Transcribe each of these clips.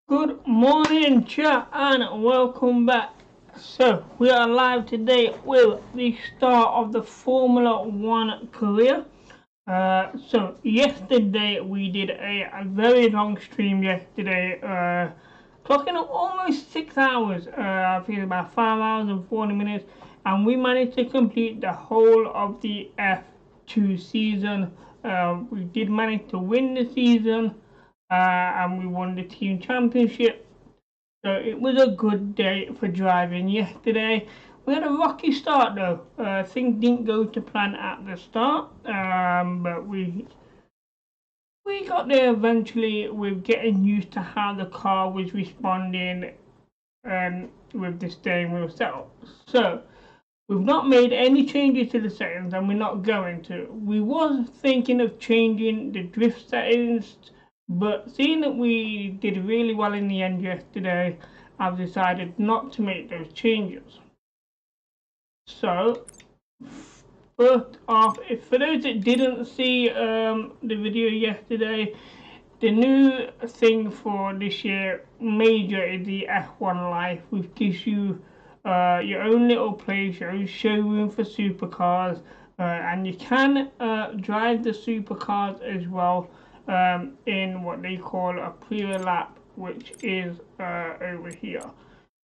Good morning, chat, and welcome back. So, we are live today with the start of the Formula One career. So, yesterday we did a very long stream yesterday, clocking up almost 6 hours. I think it's about 5 hours and 40 minutes, and we managed to complete the whole of the F2 season. We did manage to win the season. And we won the team championship. So it was a good day for driving yesterday. We had a rocky start though. Things didn't go to plan at the start, but we got there eventually with getting used to how the car was responding with the steering wheel setup. So we've not made any changes to the settings, and we're not going to. We was thinking of changing the drift settings, but seeing that we did really well in the end yesterday, I've decided not to make those changes. So, first off, for those that didn't see the video yesterday, the new thing for this year major is the F1 Life, which gives you your own little place, your own showroom for supercars, and you can drive the supercars as well. In what they call a pre-lap, which is over here.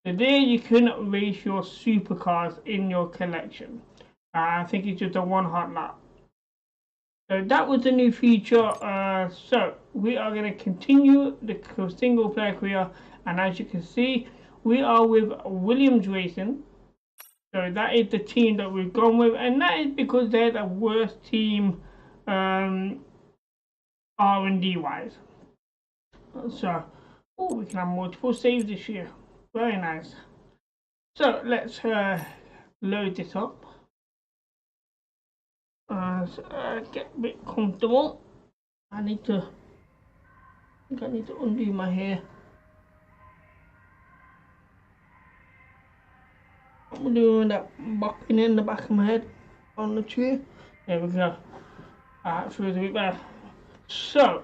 So there you can race your supercars in your collection. I think it's just a one hot lap. So that was the new feature. So we are going to continue the single player career, and as you can see, we are with Williams Racing. So that is the team that we've gone with, and that is because they're the worst team R&D wise. So, we can have multiple saves this year. Very nice. So let's load this up. Get a bit comfortable. I think I need to undo my hair. I'm doing that bopping in the back of my head on the chair. There we go. Alright, feels a bit better. So,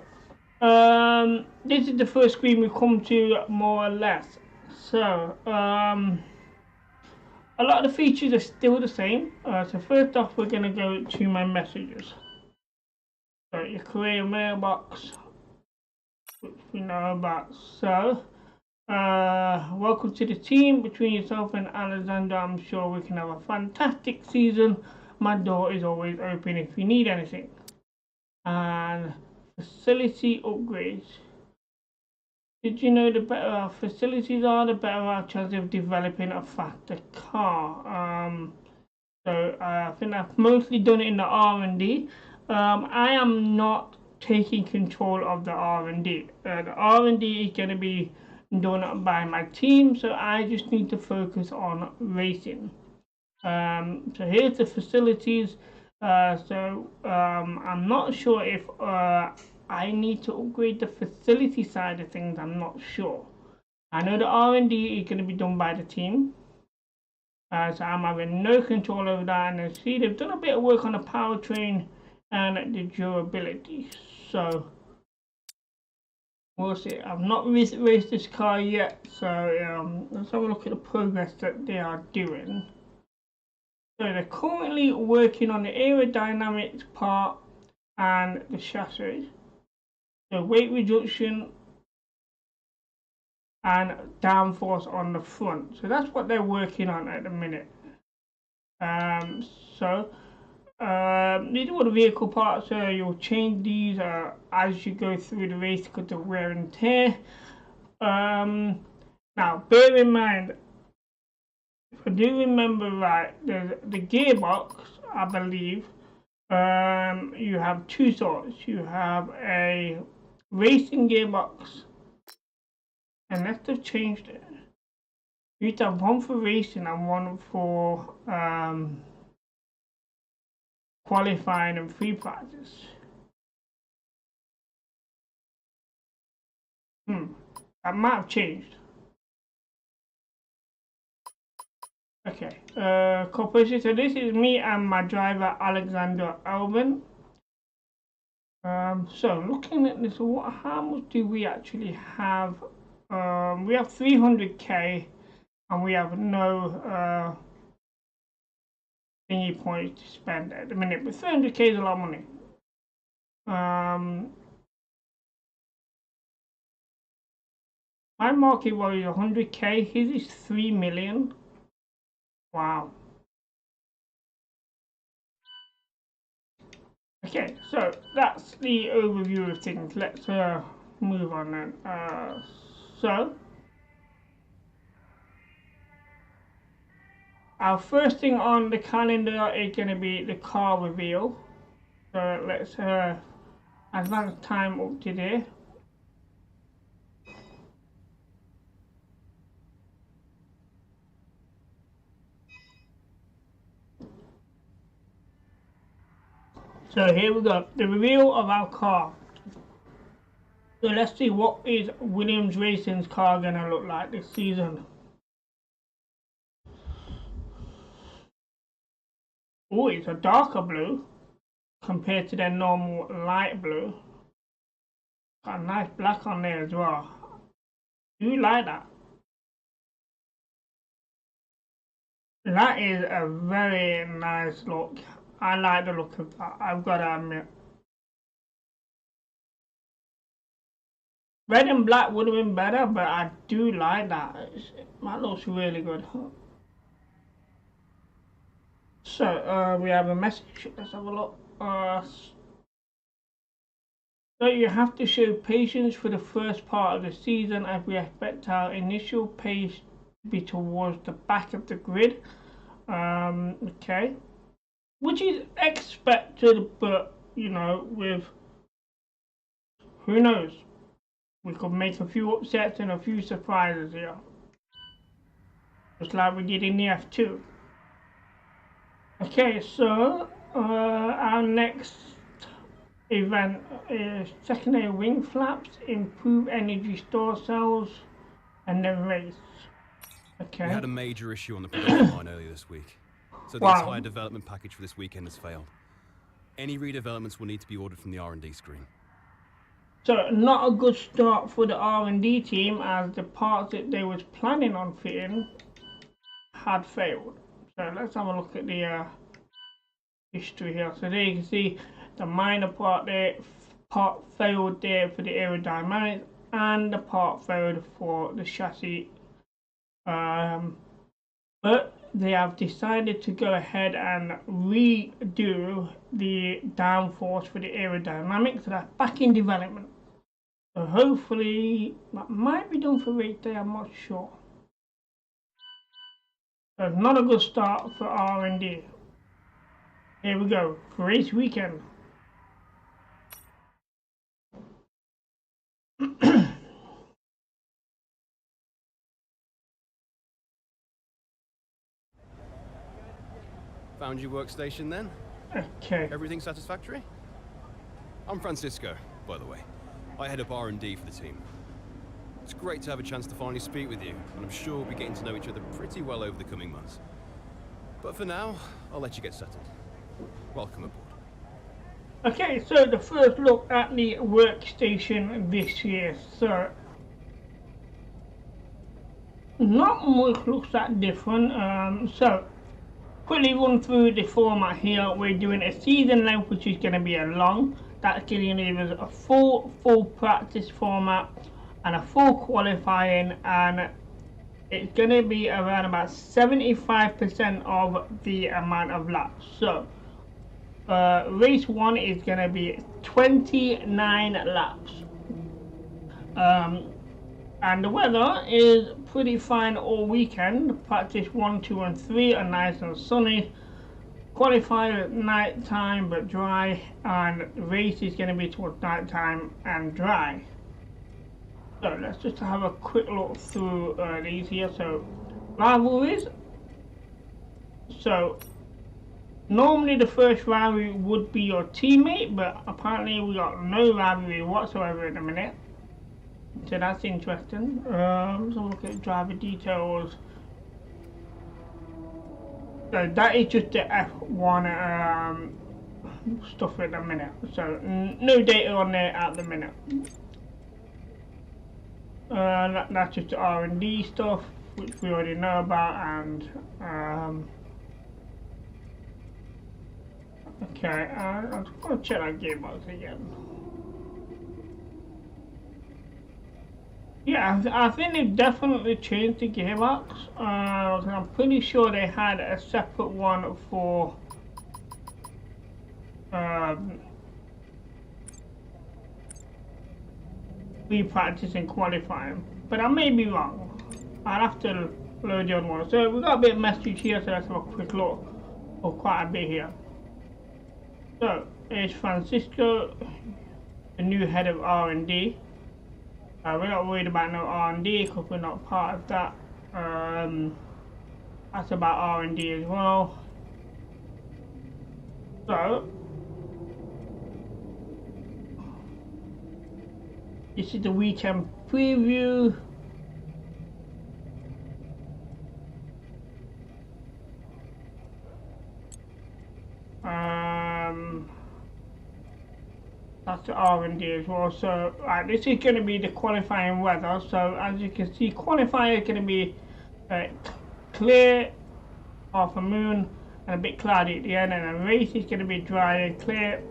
this is the first screen we come to, more or less. So, a lot of the features are still the same. So first off, we're going to go to my messages. So your career mailbox, which we know about. So, welcome to the team. Between yourself and Alexander, I'm sure we can have a fantastic season. My door is always open if you need anything. And facility upgrades. Did you know the better our facilities are, the better our chance of developing a faster car? So I think I've mostly done it in the R&D. I am not taking control of the R&D. The R&D is going to be done by my team, so I just need to focus on racing. So here's the facilities. I'm not sure if I need to upgrade the facility side of things. I'm not sure. I know the R&D is going to be done by the team, so I'm having no control over that. And see, they've done a bit of work on the powertrain and the durability. So we'll see. I've not raced this car yet, so let's have a look at the progress that they are doing. So they're currently working on the aerodynamics part and the chassis. So weight reduction and downforce on the front. So that's what they're working on at the minute. These are all the vehicle parts. You'll change these as you go through the race because of wear and tear. Now bear in mind, if I do remember right, the gearbox, I believe, you have two sorts. You have a racing gearbox, unless they've changed it. You need to have one for racing and one for qualifying and free practice. That might have changed. Okay, corporation. So this is me and my driver Alexander Alvin. So looking at this, how much do we actually have We have 300k and we have no thingy points to spend at the minute, but 300k is a lot of money. My market value is 100k, his is 3 million. Wow. Okay, so that's the overview of things. Let's move on then. So our first thing on the calendar is going to be the car reveal. So let's advance time up to there. So here we go, the reveal of our car. So let's see what is Williams Racing's car gonna look like this season. Oh, it's a darker blue compared to their normal light blue. Got a nice black on there as well. Do you like that? That is a very nice look. I like the look of that, I've got to admit. Red and black would have been better, but I do like that. That looks really good. So we have a message. Let's have a look. So you have to show patience for the first part of the season as we expect our initial pace to be towards the back of the grid. Okay. Which is expected, but you know, with who knows? We could make a few upsets and a few surprises here. Just like we did in the F2. Okay, so our next event is secondary wing flaps, improve energy store cells, and then race. Okay. We had a major issue on the production line earlier this week, so the entire development package for this weekend has failed. Any redevelopments will need to be ordered from the R&D screen. So not a good start for the R&D team, as the parts that they was planning on fitting had failed. So let's have a look at the history here. So there you can see the minor part there, part failed there for the aerodynamics, and the part failed for the chassis. But they have decided to go ahead and redo the downforce for the aerodynamics, so that's back in development. So hopefully that might be done for race day, I'm not sure. So not a good start for R&D. Here we go, for race weekend. Found your workstation then? Okay. Everything satisfactory? I'm Francisco, by the way. I head up R&D for the team. It's great to have a chance to finally speak with you, and I'm sure we'll be getting to know each other pretty well over the coming months. But for now, I'll let you get settled. Welcome aboard. Okay, so the first look at the workstation this year. So not much looks that different. So quickly run through the format here. We're doing a season length, which is going to be a long. That's going to give us a full practice format and a full qualifying, and it's going to be around about 75% of the amount of laps. So race 1 is going to be 29 laps. And the weather is pretty fine all weekend. Practice 1, 2 and 3 are nice and sunny. Qualifier at night time but dry, and the race is going to be towards night time and dry. So let's just have a quick look through these here. So rivalries. So normally the first rivalry would be your teammate, but apparently we got no rivalry whatsoever in a minute. So that's interesting. Let's look at driver details. So that is just the F1 stuff at the minute. So no data on there at the minute. That's just the R&D stuff, which we already know about, and okay, I'm just gonna check that gearbox again. Yeah, I think they've definitely changed the gearbox. I'm pretty sure they had a separate one for pre-practice and qualifying, but I may be wrong. I'll have to load the other one. So we've got a bit of message here, so let's have a quick look. Or quite a bit here. So it's Francisco, the new head of R&D. We're not worried about no R&D because we're not part of that. That's about R&D as well. So this is the weekend preview. That's the R&D as well. So this is going to be the qualifying weather. So as you can see, qualifying is going to be clear, half a moon, and a bit cloudy at the end, and the race is going to be dry and clear.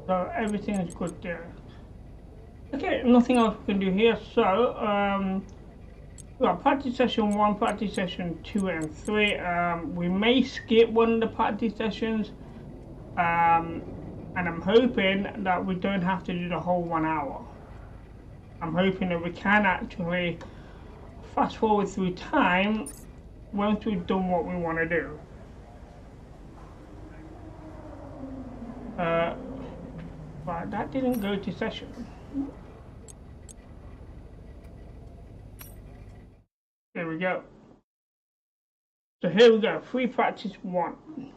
So everything is good there. Okay, nothing else we can do here. So we've got practice session 1, practice session 2 and 3. We may skip one of the practice sessions, and I'm hoping that we don't have to do the whole 1 hour. I'm hoping that we can actually fast forward through time once we've done what we want to do. Right, that didn't go to session. There we go. So here we go, free practice 1.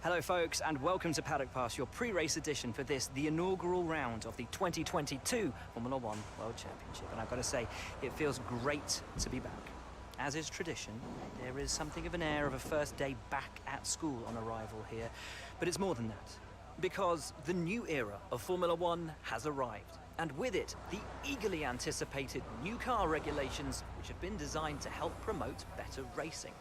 Hello folks, and welcome to Paddock Pass, your pre-race edition for this, the inaugural round of the 2022 Formula 1 World Championship. And I've got to say, it feels great to be back. As is tradition, there is something of an air of a first day back at school on arrival here. But it's more than that, because the new era of Formula 1 has arrived. And with it, the eagerly anticipated new car regulations, which have been designed to help promote better racing.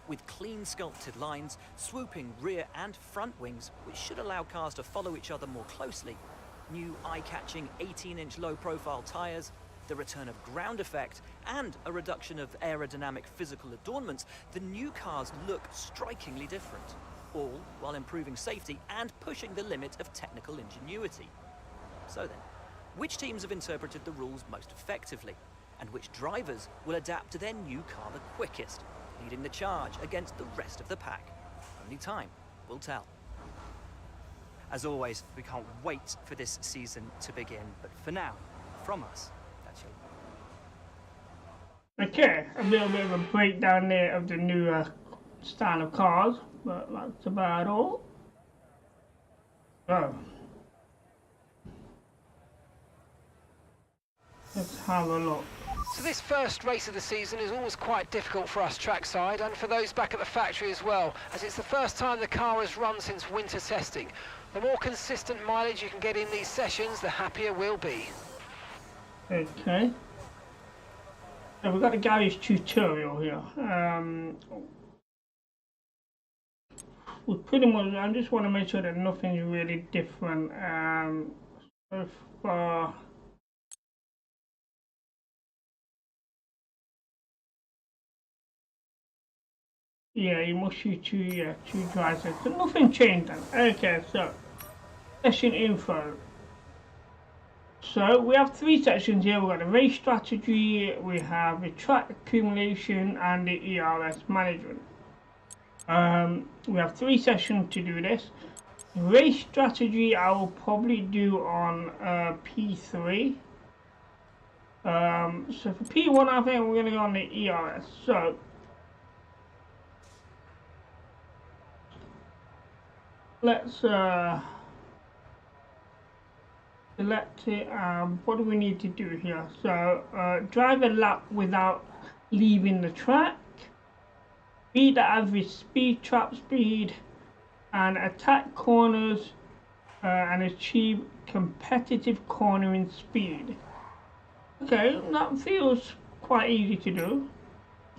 With clean sculpted lines, swooping rear and front wings, which should allow cars to follow each other more closely, new eye-catching 18-inch low-profile tyres, the return of ground effect, and a reduction of aerodynamic physical adornments, the new cars look strikingly different, all while improving safety and pushing the limit of technical ingenuity. So then, which teams have interpreted the rules most effectively, and which drivers will adapt to their new car the quickest, leading the charge against the rest of the pack? Only time will tell. As always, we can't wait for this season to begin, but for now, from us, that's you. Okay, a little bit of a breakdown there of the new style of cars, but that's about all. So let's have a look. So this first race of the season is always quite difficult for us trackside and for those back at the factory as well, as it's the first time the car has run since winter testing. The more consistent mileage you can get in these sessions, the happier we'll be. Okay. So we've got the garage tutorial here. We pretty much, I just want to make sure that nothing's really different so far. Yeah, you must shoot two drives. So nothing changed then. Okay, so session info. So we have 3 sections here. We've got the race strategy, we have the track accumulation, and the ERS management. We have 3 sessions to do this. Race strategy I will probably do on P3. So for P1 I think we're going to go on the ERS. So let's select it. What do we need to do here? So drive a lap without leaving the track, beat the average speed, trap speed, and attack corners and achieve competitive cornering speed. Okay, that feels quite easy to do.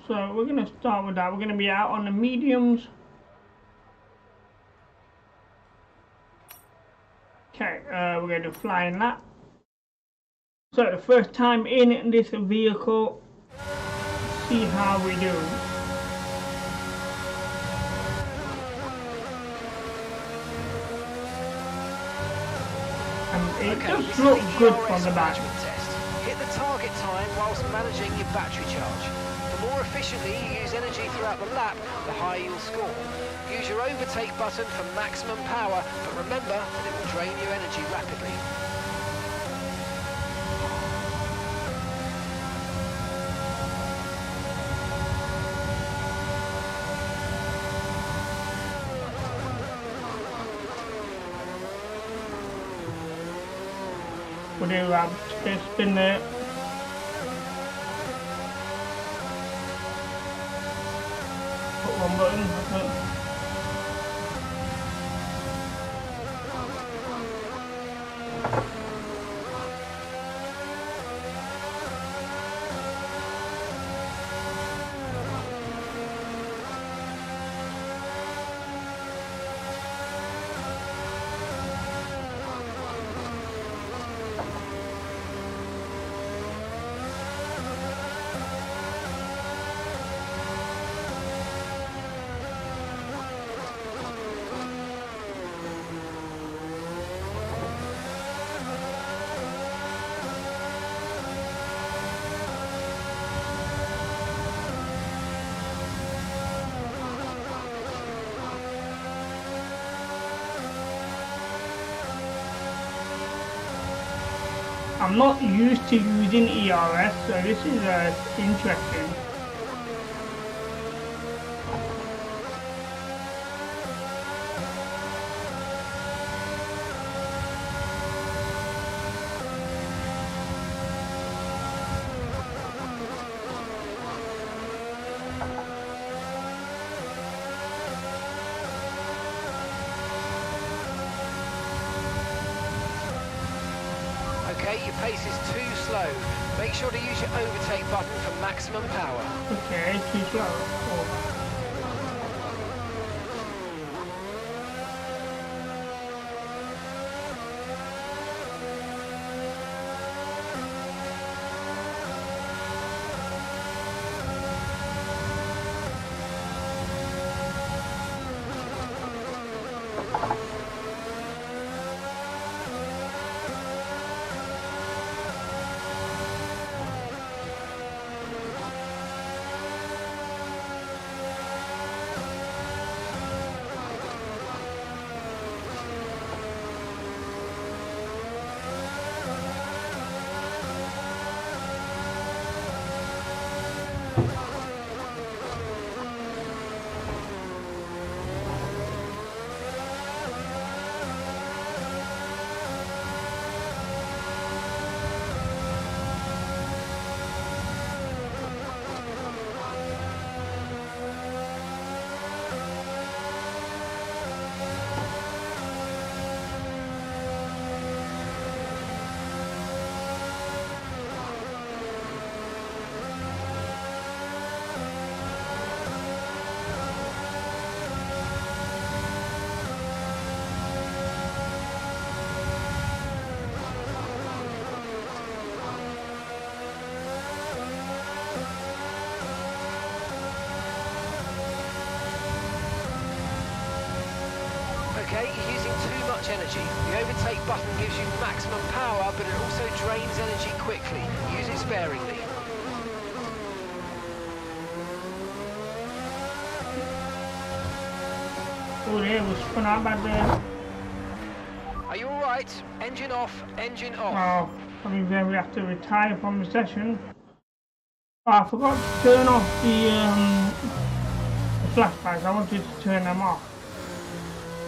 So we're going to start with that. We're going to be out on the mediums. Okay, we're going to fly in that. So the first time in this vehicle, see how we do. And it does look good from the back. Hit the target time whilst managing your battery charge. The more efficiently you use energy throughout the lap, the higher you'll score. Use your overtake button for maximum power, but remember that it will drain your energy rapidly. We'll do that spin there. Put one button, that's it. I'm not used to using ERS, so this is interesting. Okay, your pace is too slow. Make sure to use your overtake button for maximum power. Okay, too slow. Oh. Okay, you're using too much energy. The overtake button gives you maximum power, but it also drains energy quickly. Use it sparingly. Oh, there was spun out back there. Are you alright? Engine off, engine off. Oh, I mean, then we have to retire from the session. Oh, I forgot to turn off the flashbacks. I wanted to turn them off.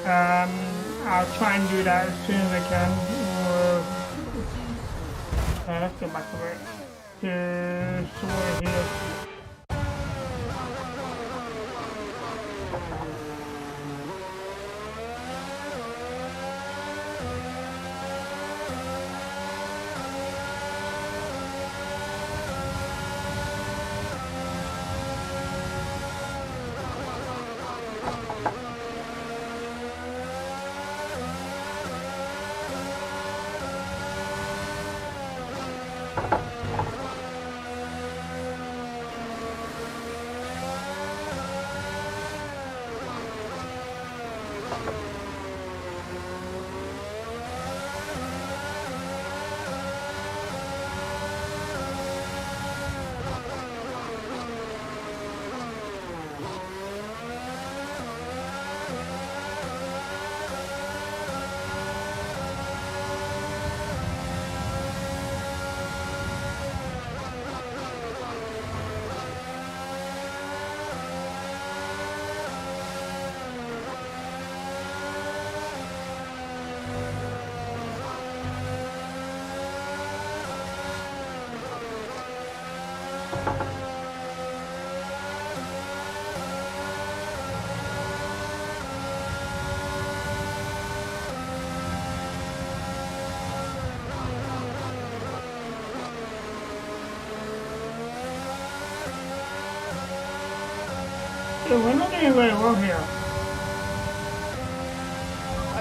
I'll try and do that as soon as I can. Let's get back to it. Somewhere here. Yeah, we're not doing very well here.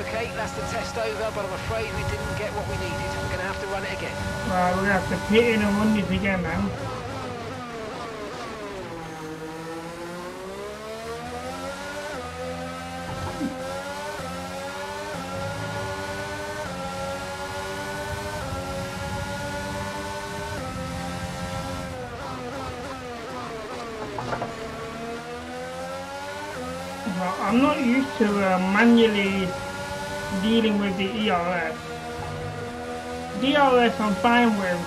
Okay, that's the test over, but I'm afraid we didn't get what we needed. We're going to have to run it again. Right, we're going to have to pit in and run this again then. Well, I'm not used to manually dealing with the ERS. DRS I'm fine with.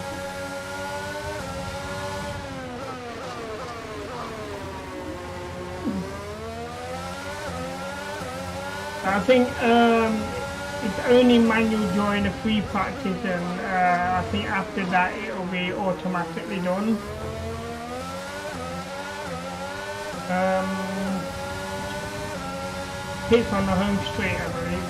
I think it's only manual during the free practice, and I think after that it'll be automatically done. Hits on the home straight, I believe.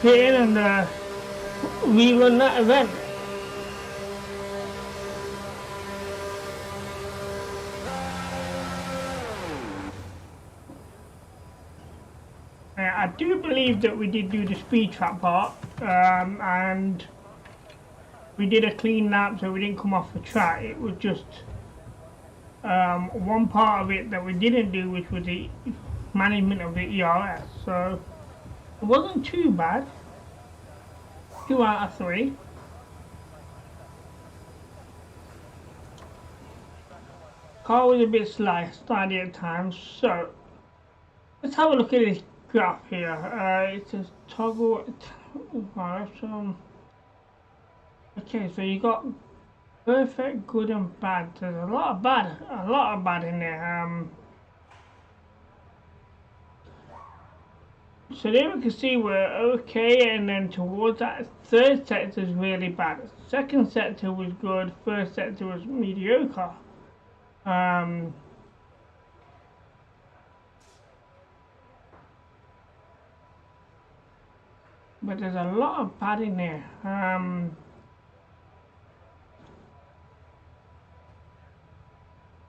Pit in and rerun that event. I do believe that we did do the speed trap part, and we did a clean lap, so we didn't come off the track. It was just one part of it that we didn't do, which was the management of the ERS. So it wasn't too bad. 2 out of 3. Car was a bit slidey at times. So let's have a look at this graph here. It says toggle. Okay, so you got perfect, good, and bad. There's a lot of bad in there. So there we can see we're okay, and then towards that third sector is really bad. Second sector was good, first sector was mediocre. But there's a lot of bad in there.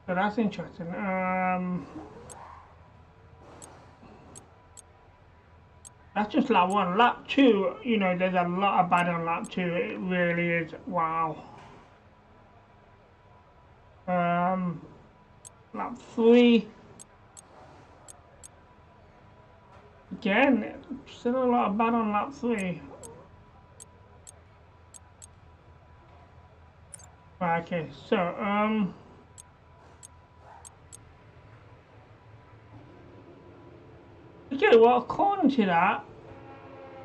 So that's interesting. That's just lap 1. Lap 2, you know, there's a lot of bad on lap 2. It really is. Wow. Lap 3. Again, still a lot of bad on lap 3. Right, okay, so, okay, well, according to that,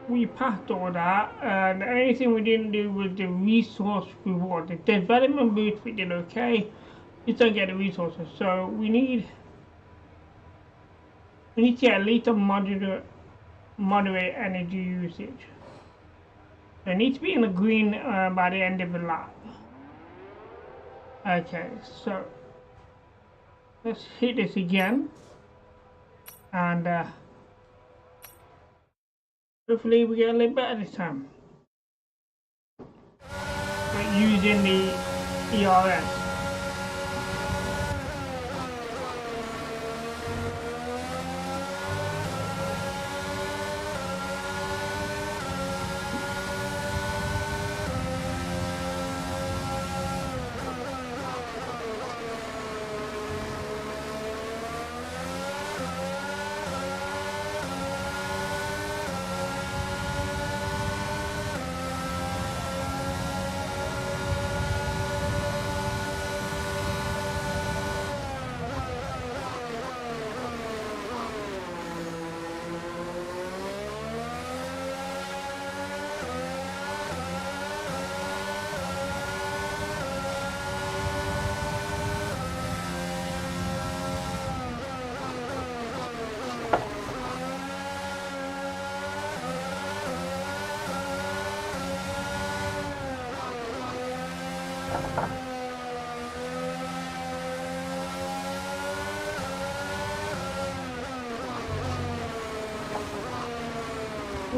we passed all that, and anything we didn't do was the resource reward. The development boost we did okay, just don't get the resources. So we need to get at least a moderate energy usage. So it needs to be in the green by the end of the lap. Okay, so let's hit this again, and hopefully we get a little better this time. But using the ERS.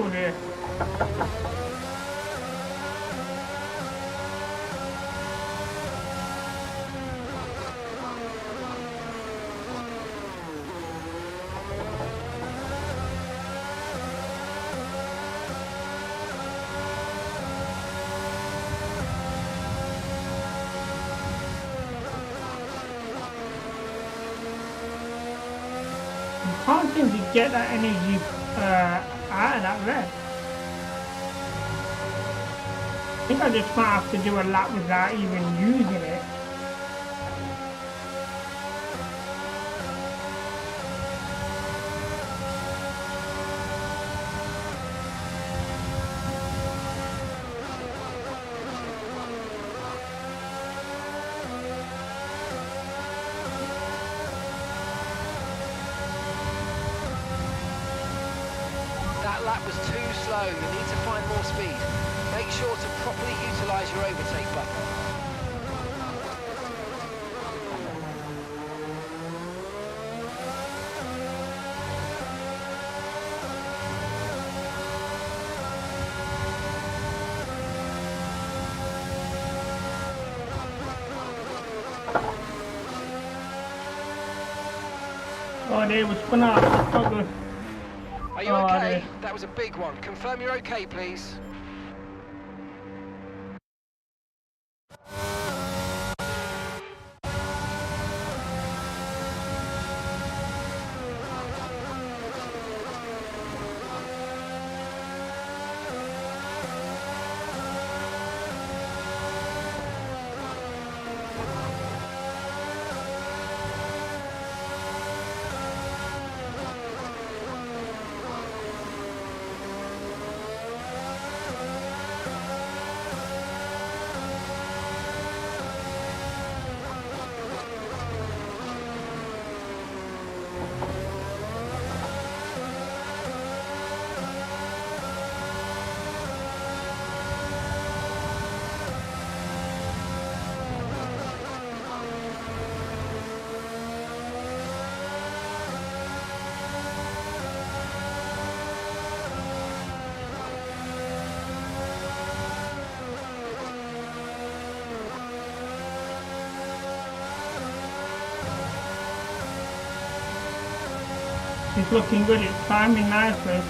Oh dear. Can't seem to get that energy out of that red. I think I just might have to do a lap without even using it. That lap was too slow. You need to find more speed. Make sure to properly utilise your overtake button. Oh, they was spun out. Not good. Are you okay? That was a big one. Confirm you're okay, please. It's looking good, it's climbing nicely.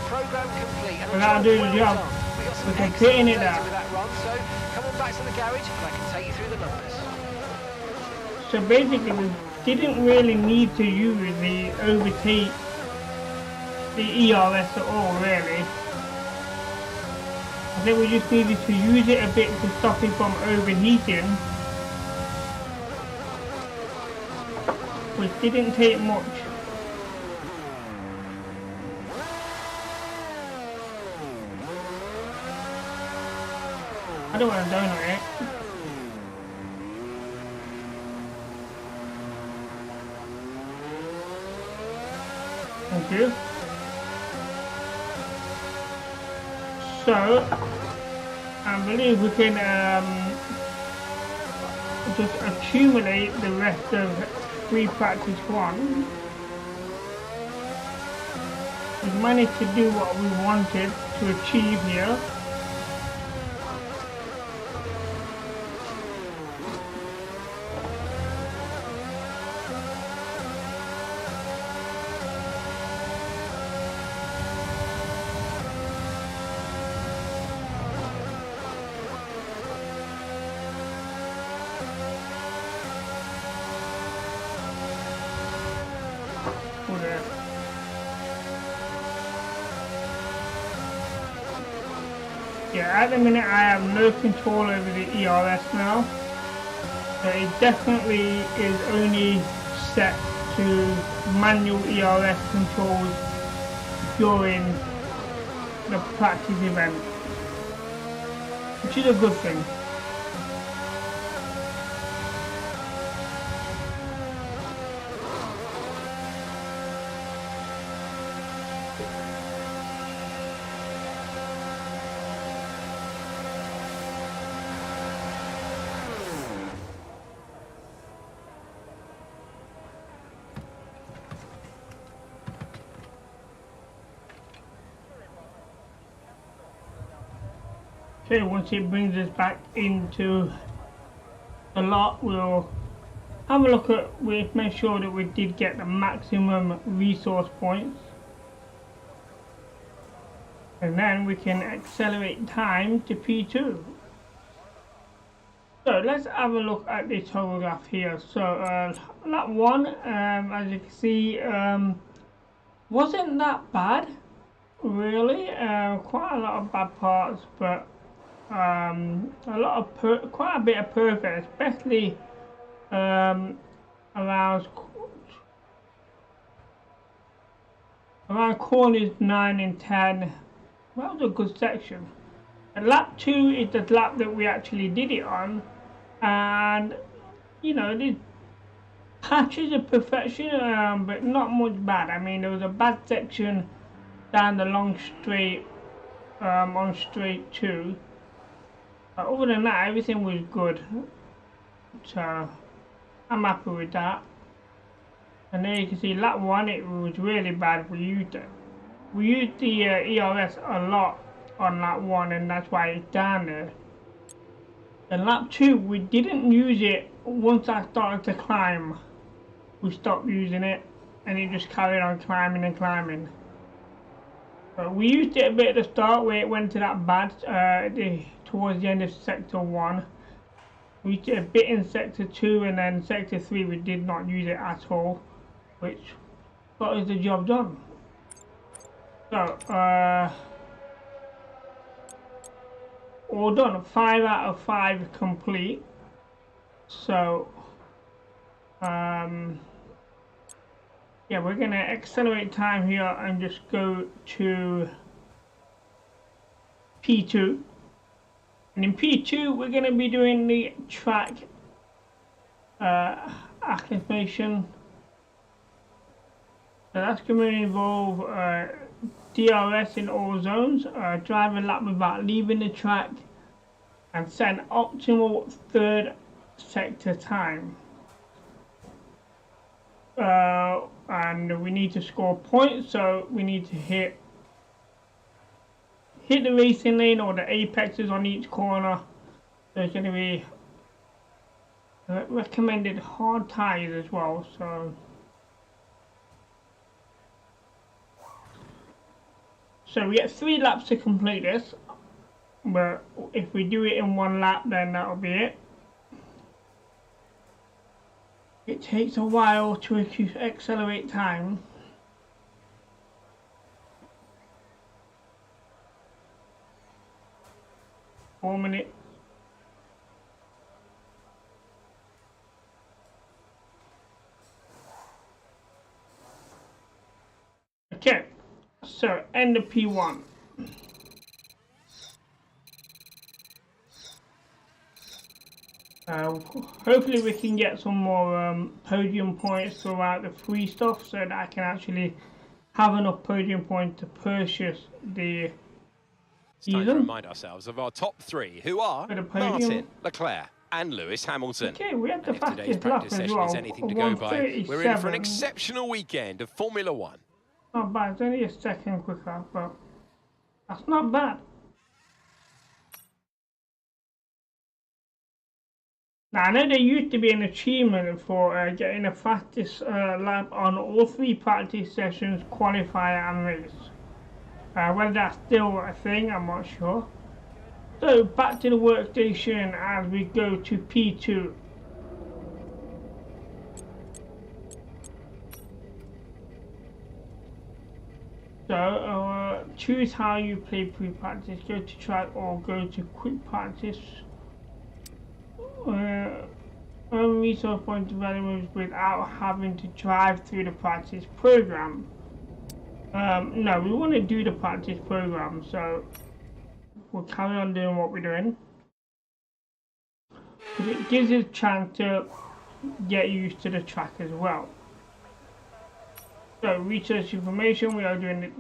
Program complete. And Without doing the job, we got some we're excellent completing it data now. with that run, so come on back to the garage and I can take you through the numbers. So basically we didn't really need to use the overtake, the ERS at all really. I think we just needed to use it a bit to stop it from overheating, which didn't take much. I don't want to donut it. Thank you. So, I believe we can just accumulate the rest of free practice one. We've managed to do what we wanted to achieve here. Yeah, at the minute I have no control over the ERS now. So it definitely is only set to manual ERS controls during the practice event, which is a good thing. So once it brings us back into the lot, we'll have a look at, we make sure that we did get the maximum resource points, and then we can accelerate time to P2. So let's have a look at this holograph here. So lap 1, as you can see, wasn't that bad really. Quite a lot of bad parts, but quite a bit of perfect, especially around corners 9 and 10. That was a good section. And lap 2 is the lap that we actually did it on, and you know, the patches of perfection, but not much bad. I mean, there was a bad section down the long straight on straight 2. But other than that, everything was good, so I'm happy with that. And there you can see lap 1, it was really bad. We used the ERS a lot on lap 1, and that's why it's down there. And lap 2, we didn't use it. Once I started to climb, we stopped using it, and it just carried on climbing and climbing. But we used it a bit at the start where it went to that bad towards the end of sector 1. We used it a bit in sector 2, and then sector 3 we did not use it at all, which got us the job done. So all done, 5 out of 5 complete. So yeah, we're gonna accelerate time here and just go to P2, and in P2 we're gonna be doing the track acclimation. So that's going to involve DRS in all zones, drive a lap without leaving the track, and set an optimal 3rd sector time. And we need to score points, so we need to hit the racing lane or the apexes on each corner. There's going to be recommended hard tires as well. So we get 3 laps to complete this, but if we do it in 1 lap, then that'll be it. It takes a while to accelerate time. Four minutes. Okay. So, end of P1. Hopefully we can get some more podium points throughout the free stuff, so that I can actually have enough podium points to purchase the It's time to remind ourselves of our top 3, who are Martin, Leclerc and Lewis Hamilton. Okay, we had the And if today's fastest lap practice as session well. is anything to go by, we're in for an exceptional weekend of Formula 1. Not bad, it's only a second quicker, but that's not bad. Now, I know there used to be an achievement for getting the fastest lap on all 3 practice sessions, qualifier and race. Whether that's still a thing, I'm not sure. So, back to the workstation as we go to P2. So, choose how you play pre-practice, go to track or go to quick practice. Earn resource point development without having to drive through the practice program. No, we want to do the practice program, so we'll carry on doing what we're doing. Because it gives us a chance to get used to the track as well. So, research information, we are doing it.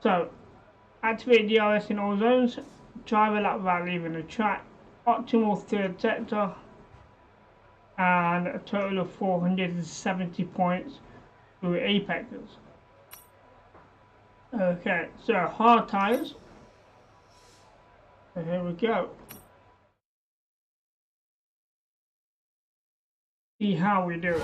So, activate DRS in all zones, drive a lap without leaving the track, optimal 3rd sector, and a total of 470 points through apexes. Okay, so hard tires. So here we go. See how we do.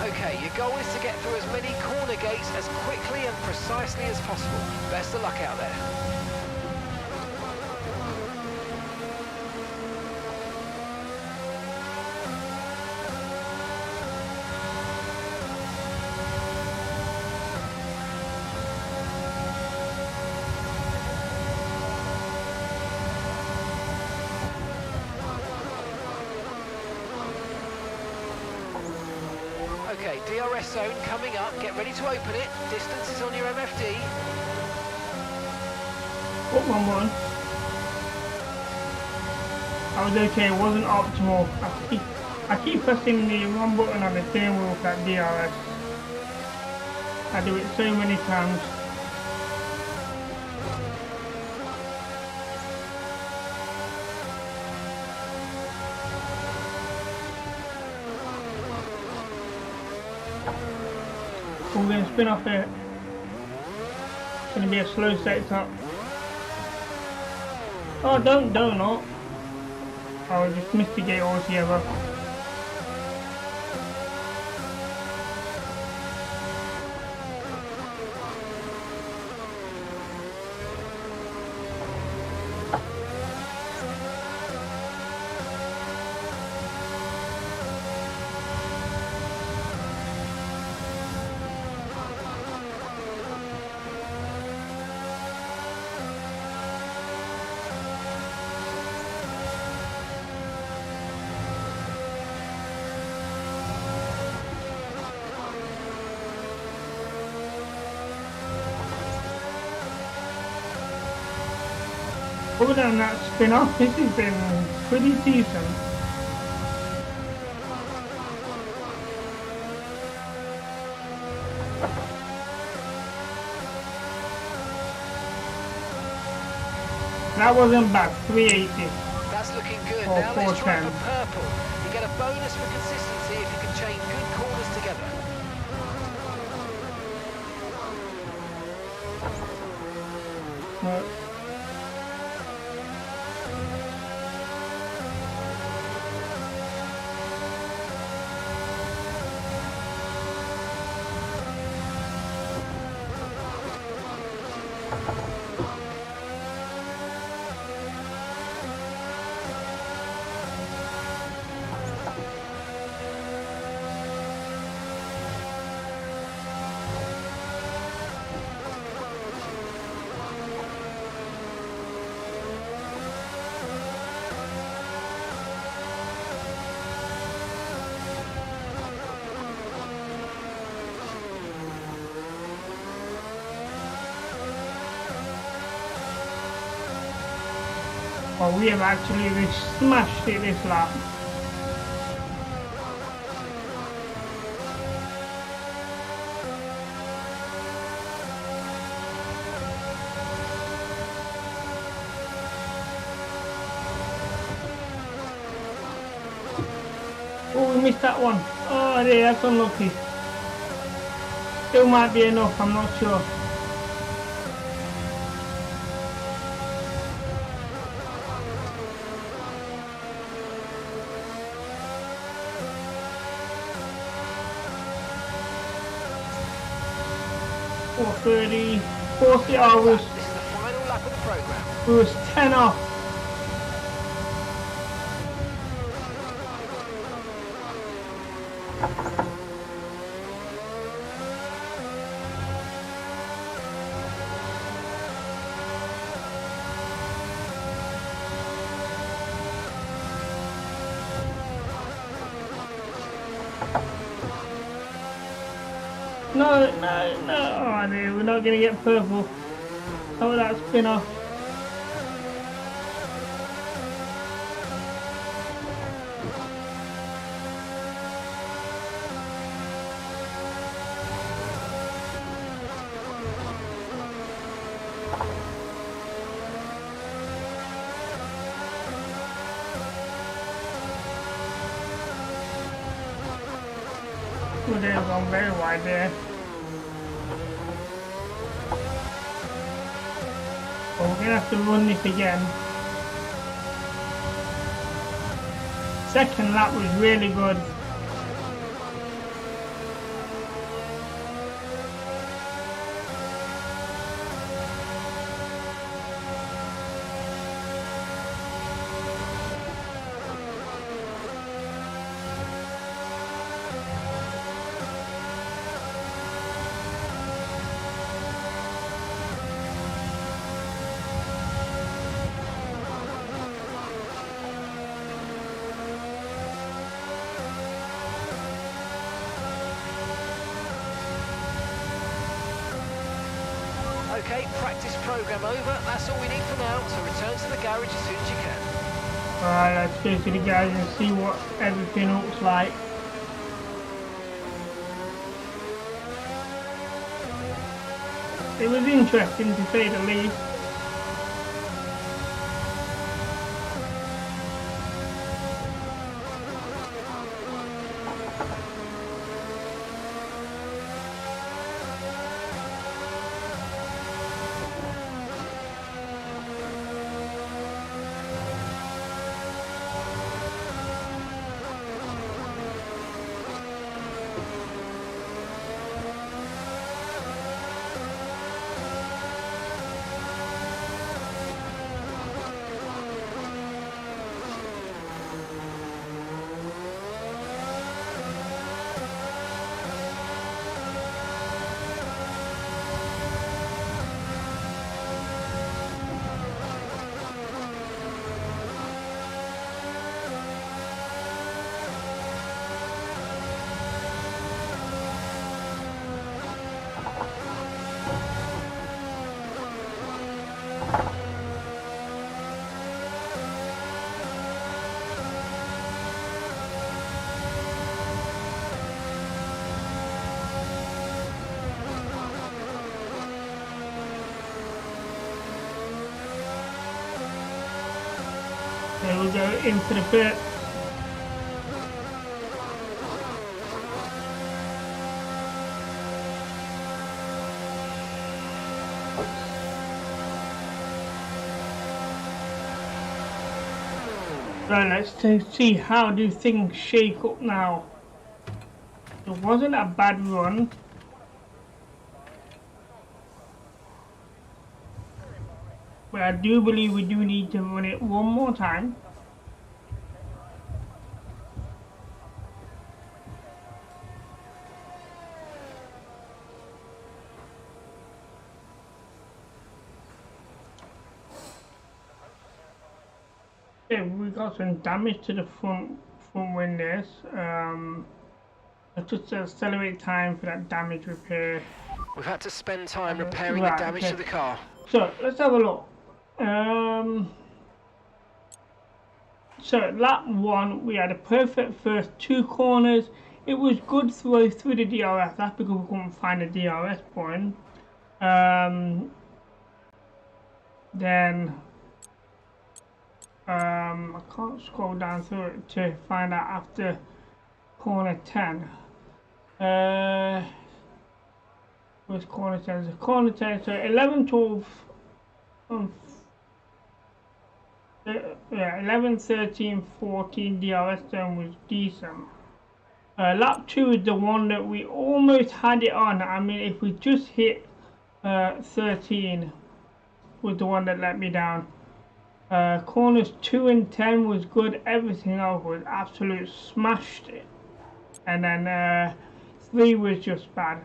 Okay, your goal is to get through as many corner gates as quickly and precisely as possible. Best of luck out there. Okay, DRS zone coming up. Get ready to open it. Distance is on your MFD. Oh, one. I was okay, it wasn't optimal. I keep pressing the wrong button on the steering wheel at DRS. I do it so many times. We're going to spin off here. It's going to be a slow setup. Oh, don't donut. I just missed the gate altogether. Other than that spin-off, this has been pretty decent. That wasn't bad, 380. That's looking good. Or now let's try 410. for purple. You get a bonus for consistency if you can chain good corners together. No. Well, we have actually smashed it this lap. Oh, we missed that one. Oh, yeah, that's unlucky. Still might be enough, I'm not sure. Or 30, 40 hours. This is the final lap of the programme. We was 10 off. No, oh, dude, we're not gonna get purple. Oh, that spin off. Well, they've gone very wide there. But we're going to have to run this again. Second lap was really good. Okay, practice program over. That's all we need for now, so return to the garage as soon as you can. Alright, let's go to the garage and see what everything looks like. It was interesting to say the least. There we go, into the pit. Right, let's see how do things shake up now. It wasn't a bad run. But I do believe we do need to run it one more time. Yeah, we got some damage to the front windows. Let's just accelerate time for that damage repair. We've had to spend time repairing the damage to the car. So let's have a look. So lap 1, we had a perfect first 2 corners. It was good through the DRS. That's because we couldn't find a DRS point. Then I can't scroll down through it to find out after corner 10. Where's corner 10? So corner 10, so 11, 12, 11, 13, 14 DRS zone was decent. Lap 2 is the one that we almost had it on. I mean, if we just hit 13 was the one that let me down. Corners 2 and 10 was good. Everything else was absolute smashed it. And then 3 was just bad.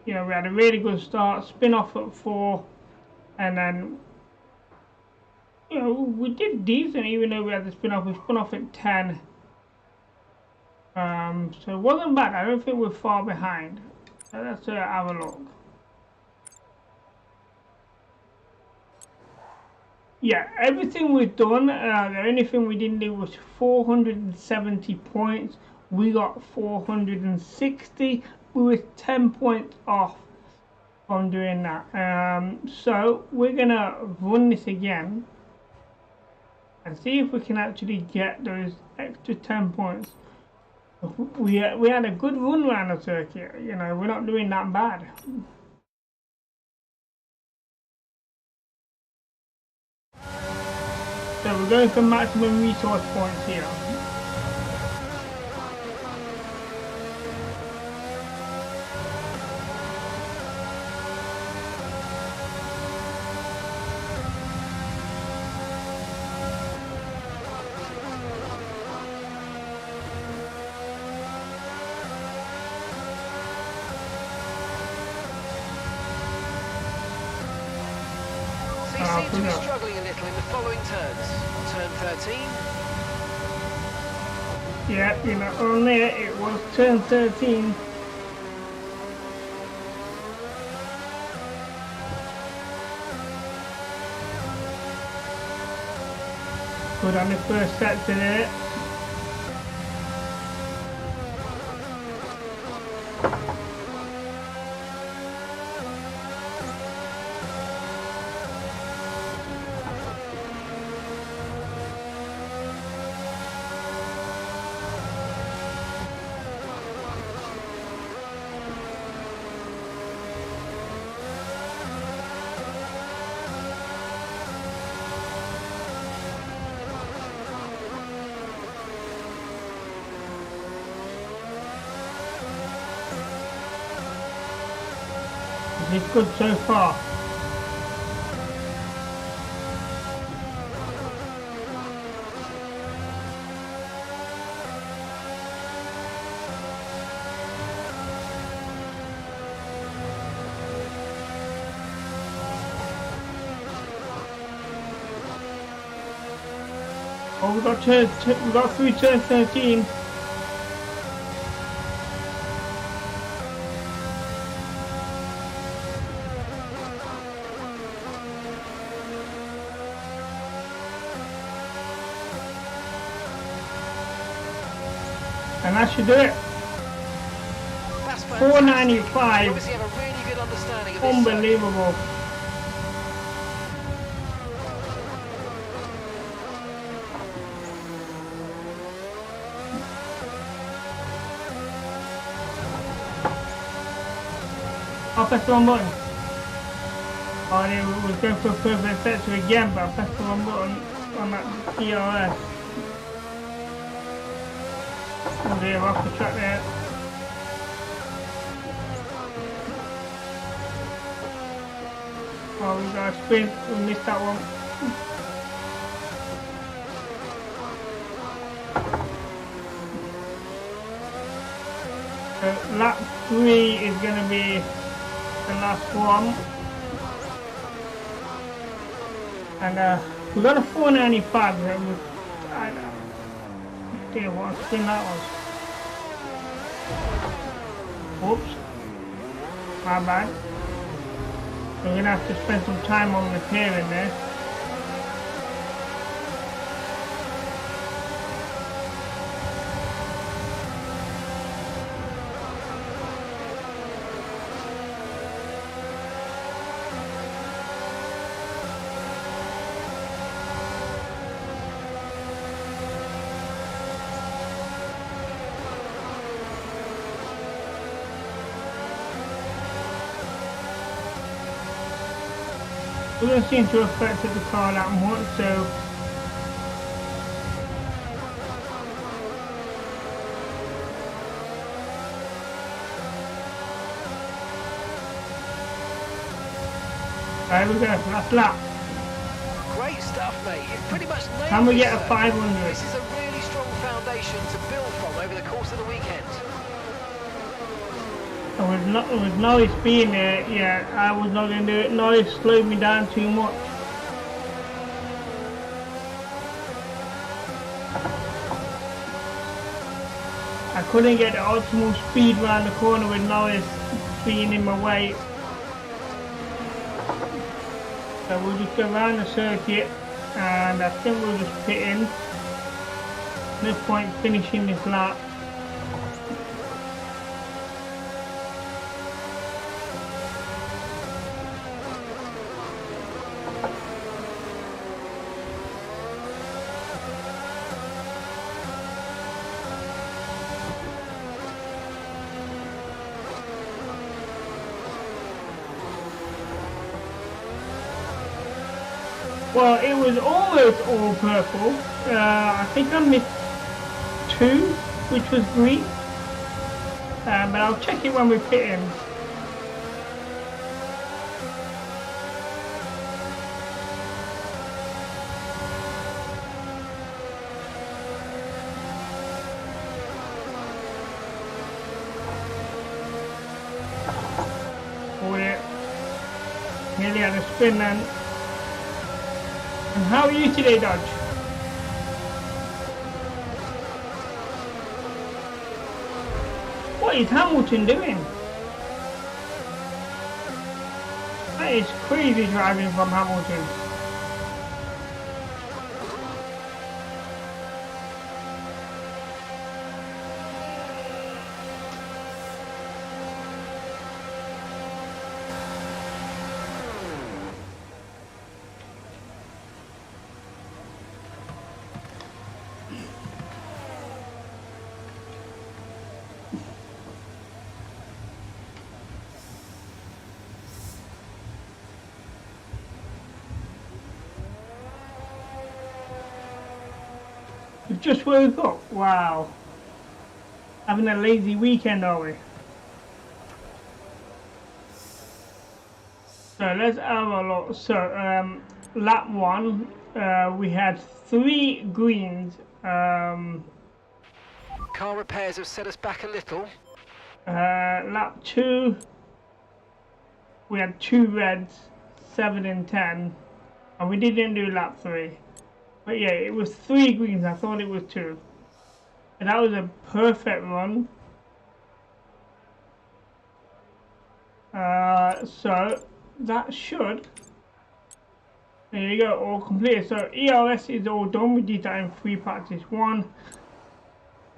You know, we had a really good start, spin off at 4, and then, you know, we did decent even though we had the spin off. We spun off at 10. So it wasn't bad. I don't think we're far behind. So let's have a look. Yeah, everything was done. The only thing we didn't do was 470 points. We got 460. We were 10 points off from doing that. So we're gonna run this again and see if we can actually get those extra 10 points. We had a good run around the circuit, you know, we're not doing that bad. So we're going for maximum resource points here. So you seem to be struggling a little in the following turns. Turn 13. Yeah, you know, on there it was turn 13. Good on the first sector there. It's good so far. Oh, we got through turn 13. And that should do it. That's 495. Obviously have a really good understanding of this. Unbelievable. I'll press the wrong button. Oh, they was going for a perfect sector again, but I pressed the wrong button on that PRS. Oh dear, we're off the track there. Oh, we got a sprint, we missed that one. So lap 3 is going to be the last one. And we got a 495 there. I don't know. Dear, what a spin that was. Whoops. My bad. We're going to have to spend some time on repairing there. We don't seem to have affected the car that much, so there we go, last lap. Great stuff, mate. You've pretty much nailed it. Can we get a 500? This is a really strong foundation to build from over the course of the weekend. With Norris being there, yeah, I was not going to do it. Norris slowed me down too much. I couldn't get the optimal speed around the corner with Norris being in my way. So we'll just go around the circuit and I think we'll just pit in. No point finishing this lap. Well, it was almost all purple. I think I missed 2, which was green. But I'll check it when we pit in. Oh yeah. Nearly had a spin then. And how are you today, Dodge? What is Hamilton doing? That is crazy driving from Hamilton. We've just woke up. Wow. Having a lazy weekend, are we? So let's have a look. So lap 1, we had 3 greens. Car repairs have set us back a little. Lap 2, we had 2 reds, 7 and 10, and we didn't do lap 3. But yeah, it was 3 greens. I thought it was 2. And that was a perfect run. So that should. There you go, all completed. So ERS is all done. We did that in free practice 1.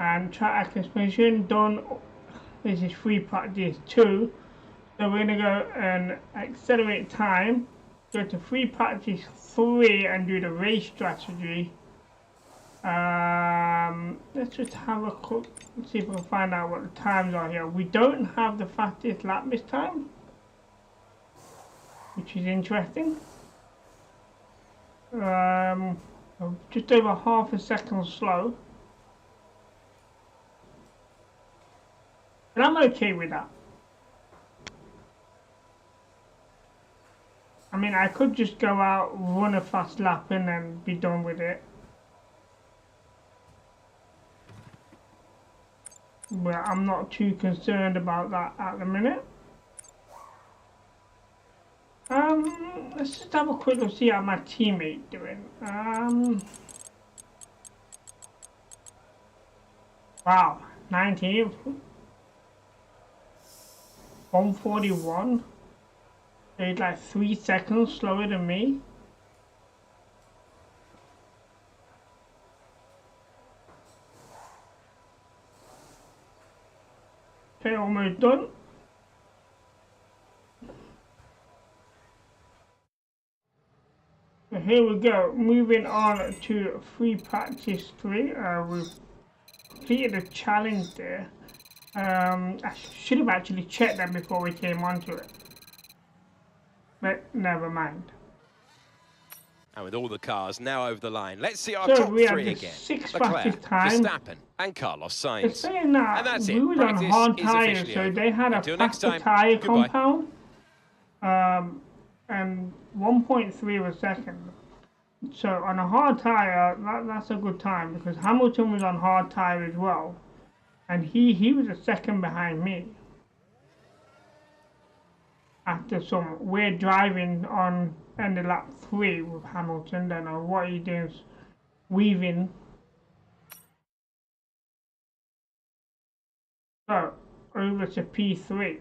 And track suspension done. This is free practice 2. So we're gonna go and accelerate time. Go to free practice 3 and do the race strategy. Let's just have a quick, let's see if we can find out what the times are here. We don't have the fastest lap this time, which is interesting. Just over half a second slow. And I'm okay with that. I mean, I could just go out, run a fast lap and then be done with it. But I'm not too concerned about that at the minute. Let's just have a quick look, see how my teammate doing. Wow, 19th. 141. He's like 3 seconds slower than me. Okay, almost done. So here we go, moving on to free practice 3. We've completed a challenge there. I should have actually checked that before we came onto it. But never mind. And with all the cars now over the line, let's see our so top we 3 had again. 6 Leclerc, practice time. Verstappen and Carlos Sainz. Saying that, And that's we it. was on Practice hard is tyres, officially so over. they had Until a next faster time, tyre goodbye. compound. And 1.3 of a second. So on a hard tyre, that's a good time, because Hamilton was on hard tyre as well. And he was a second behind me. After some weird driving on end of lap 3 with Hamilton, don't know what he does, weaving. So over to P3.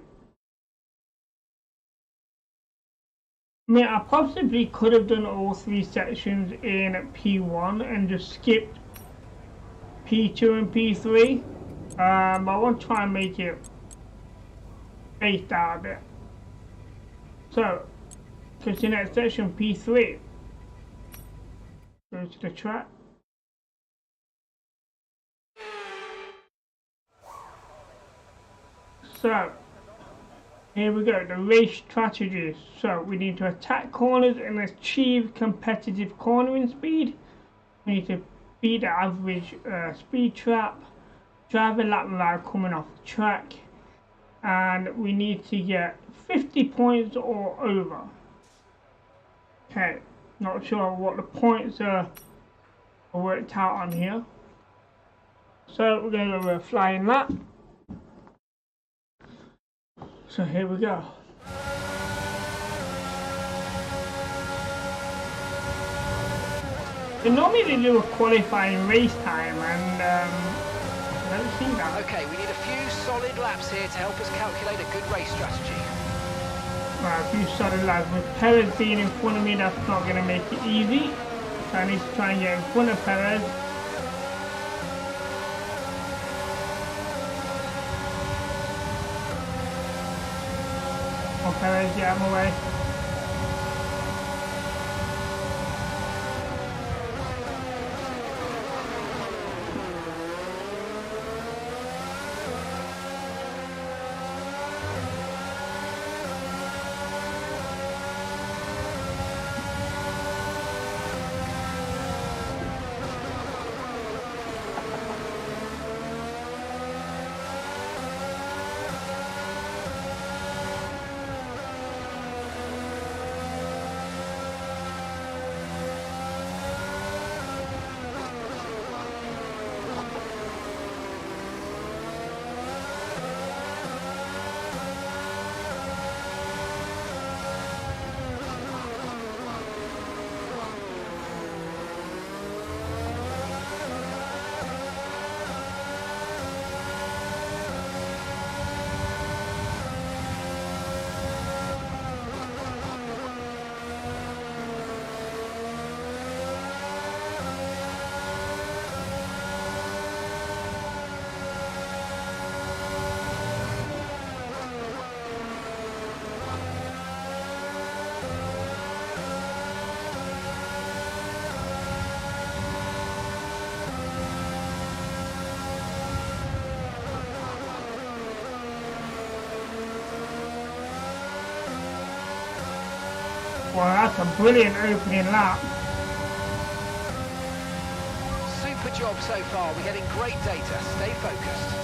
I mean, I possibly could have done all 3 sections in P1 and just skipped P2 and P3. But I want to try and make it spaced out a bit. So, go to the next section, P3. Go to the track. So, Here we go, the race strategies. So we need to attack corners and achieve competitive cornering speed. We need to beat the average speed trap, drive a lap without coming off the track, and we need to get 50 points or over. Okay, not sure what the points are worked out on here. So we're going to go with a flying lap. So here we go. So normally they do a qualifying race time, and I don't see that. Okay, we need a few solid laps here to help us calculate a good race strategy. Right, a few solid laps. With Perez being in front of me, that's not going to make it easy. So I need to try and get in front of Perez. Oh, Perez, get out of my way. Well, that's a brilliant opening lap. Super job so far. We're getting great data. Stay focused.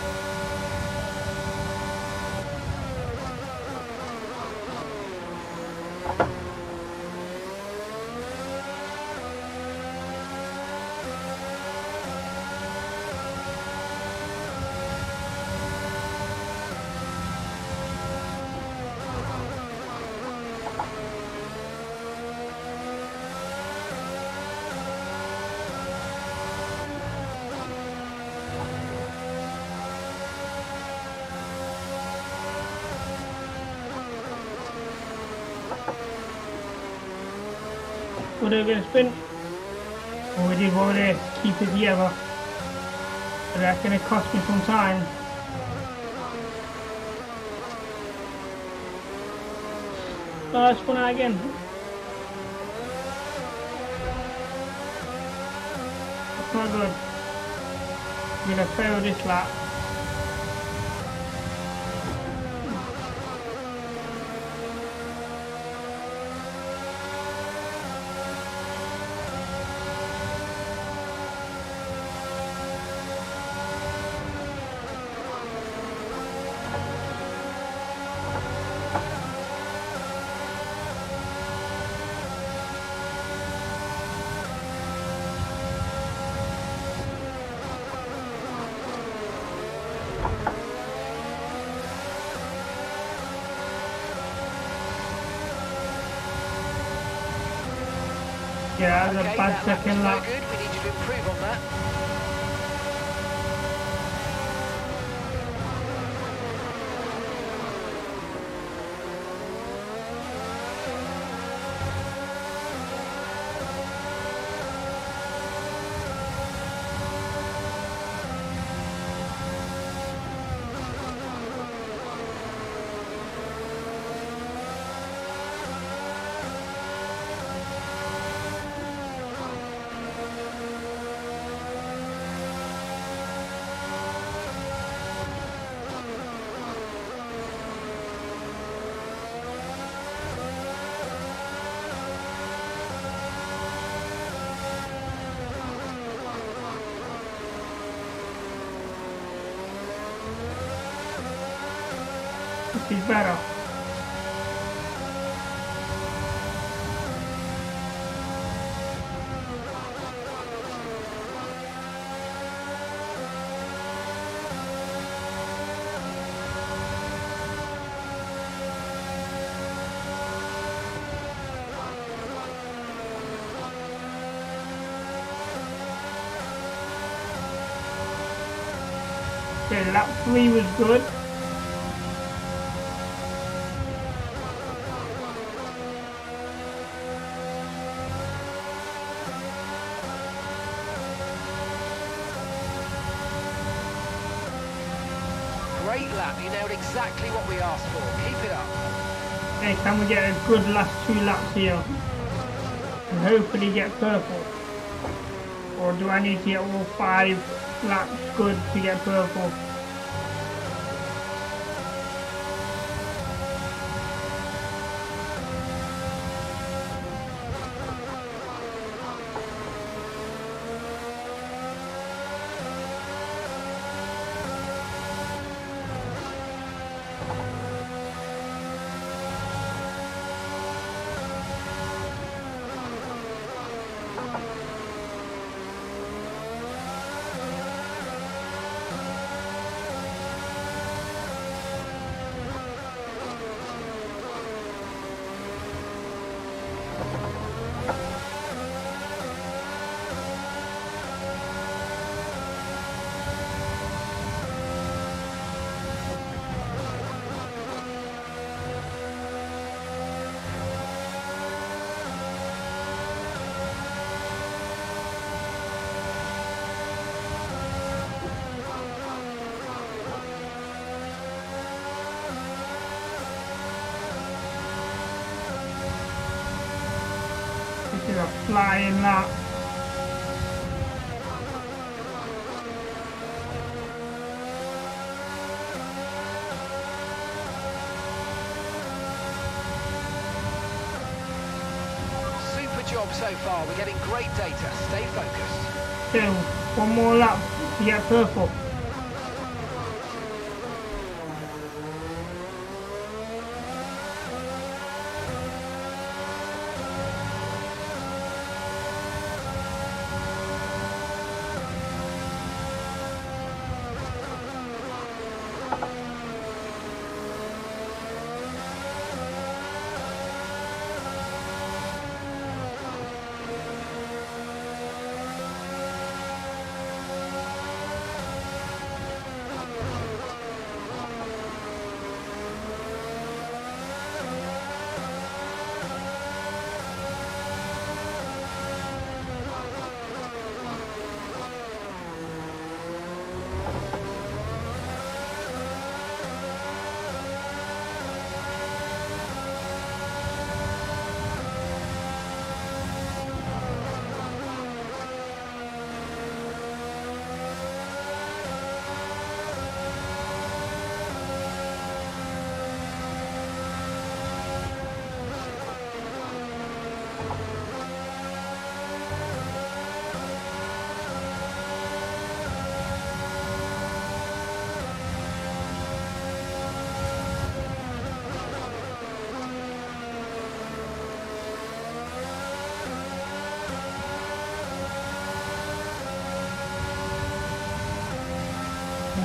What are we going to spin? Oh, we did over there. Keep it together. But that's going to cost me some time. Let's spin out again. That's not good. We're going to fail this lap. Yeah, that's a bad second lap. Good. We need you to improve on that. laps is better. Okay, lap 3 was good. Great lap, you nailed exactly what we asked for. Keep it up. Okay, can we get a good last 2 laps here? And hopefully get purple. Or do I need to get all 5 laps good to get purple? This is a flying lap. Super job so far. We're getting great data. Stay focused. Okay, one more lap to get purple.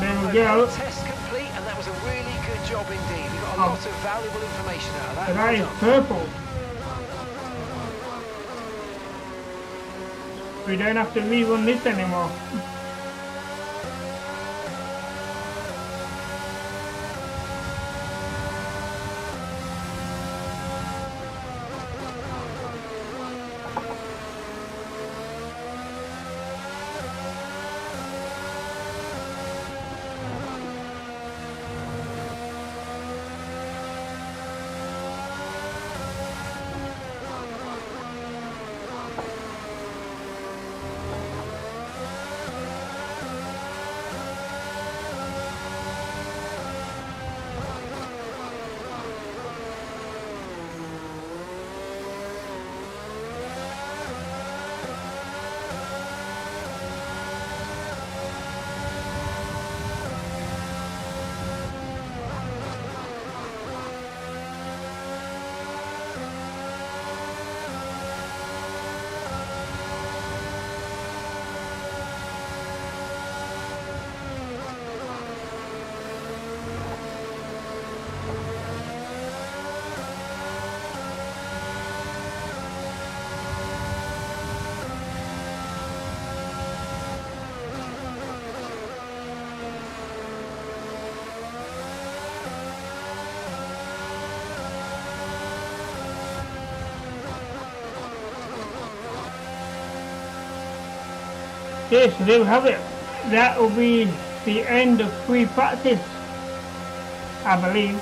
There we go. Test complete, and that was a really good job indeed. We got a lot of valuable information out of that. That is purple. We don't have to rerun this anymore. Okay, so there we have it. That will be the end of free practice, I believe.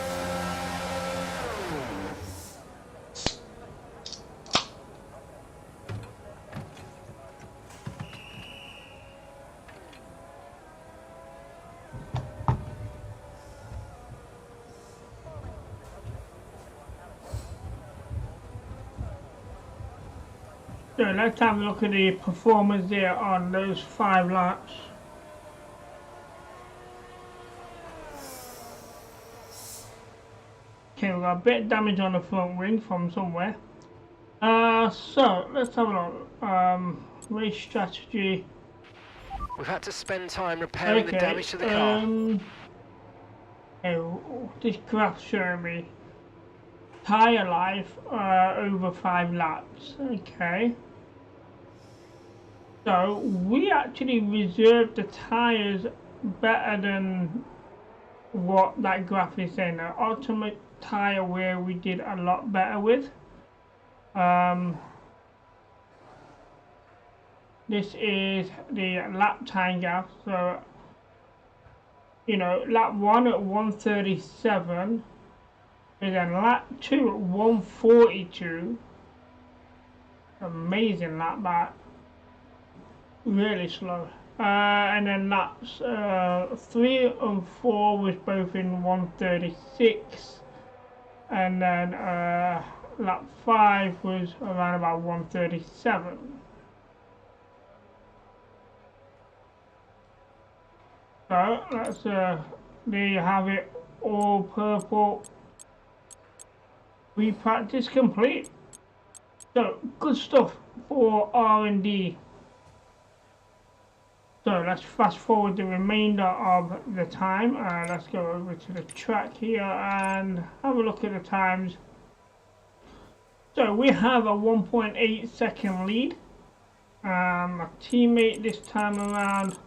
So let's have a look at the performance there on those 5 laps. Okay, we've got a bit of damage on the front wing from somewhere. So let's have a look. Race strategy. We've had to spend time repairing the damage to the car. This graph showing me tyre life over 5 laps. Okay. So we actually reserved the tyres better than what that graph is saying. The ultimate tyre wear we did a lot better with. This is the lap time graph. So you know, lap 1 at 137, and then lap 2 at 142. Amazing lap back. Really slow. And then laps 3 and 4 was both in 136, and then lap 5 was around about 137. So let's there you have it, all purple. We practice complete. So good stuff for R&D. So let's fast forward the remainder of the time. Let's go over to the track here and have a look at the times. So we have a 1.8 second lead. My teammate this time around,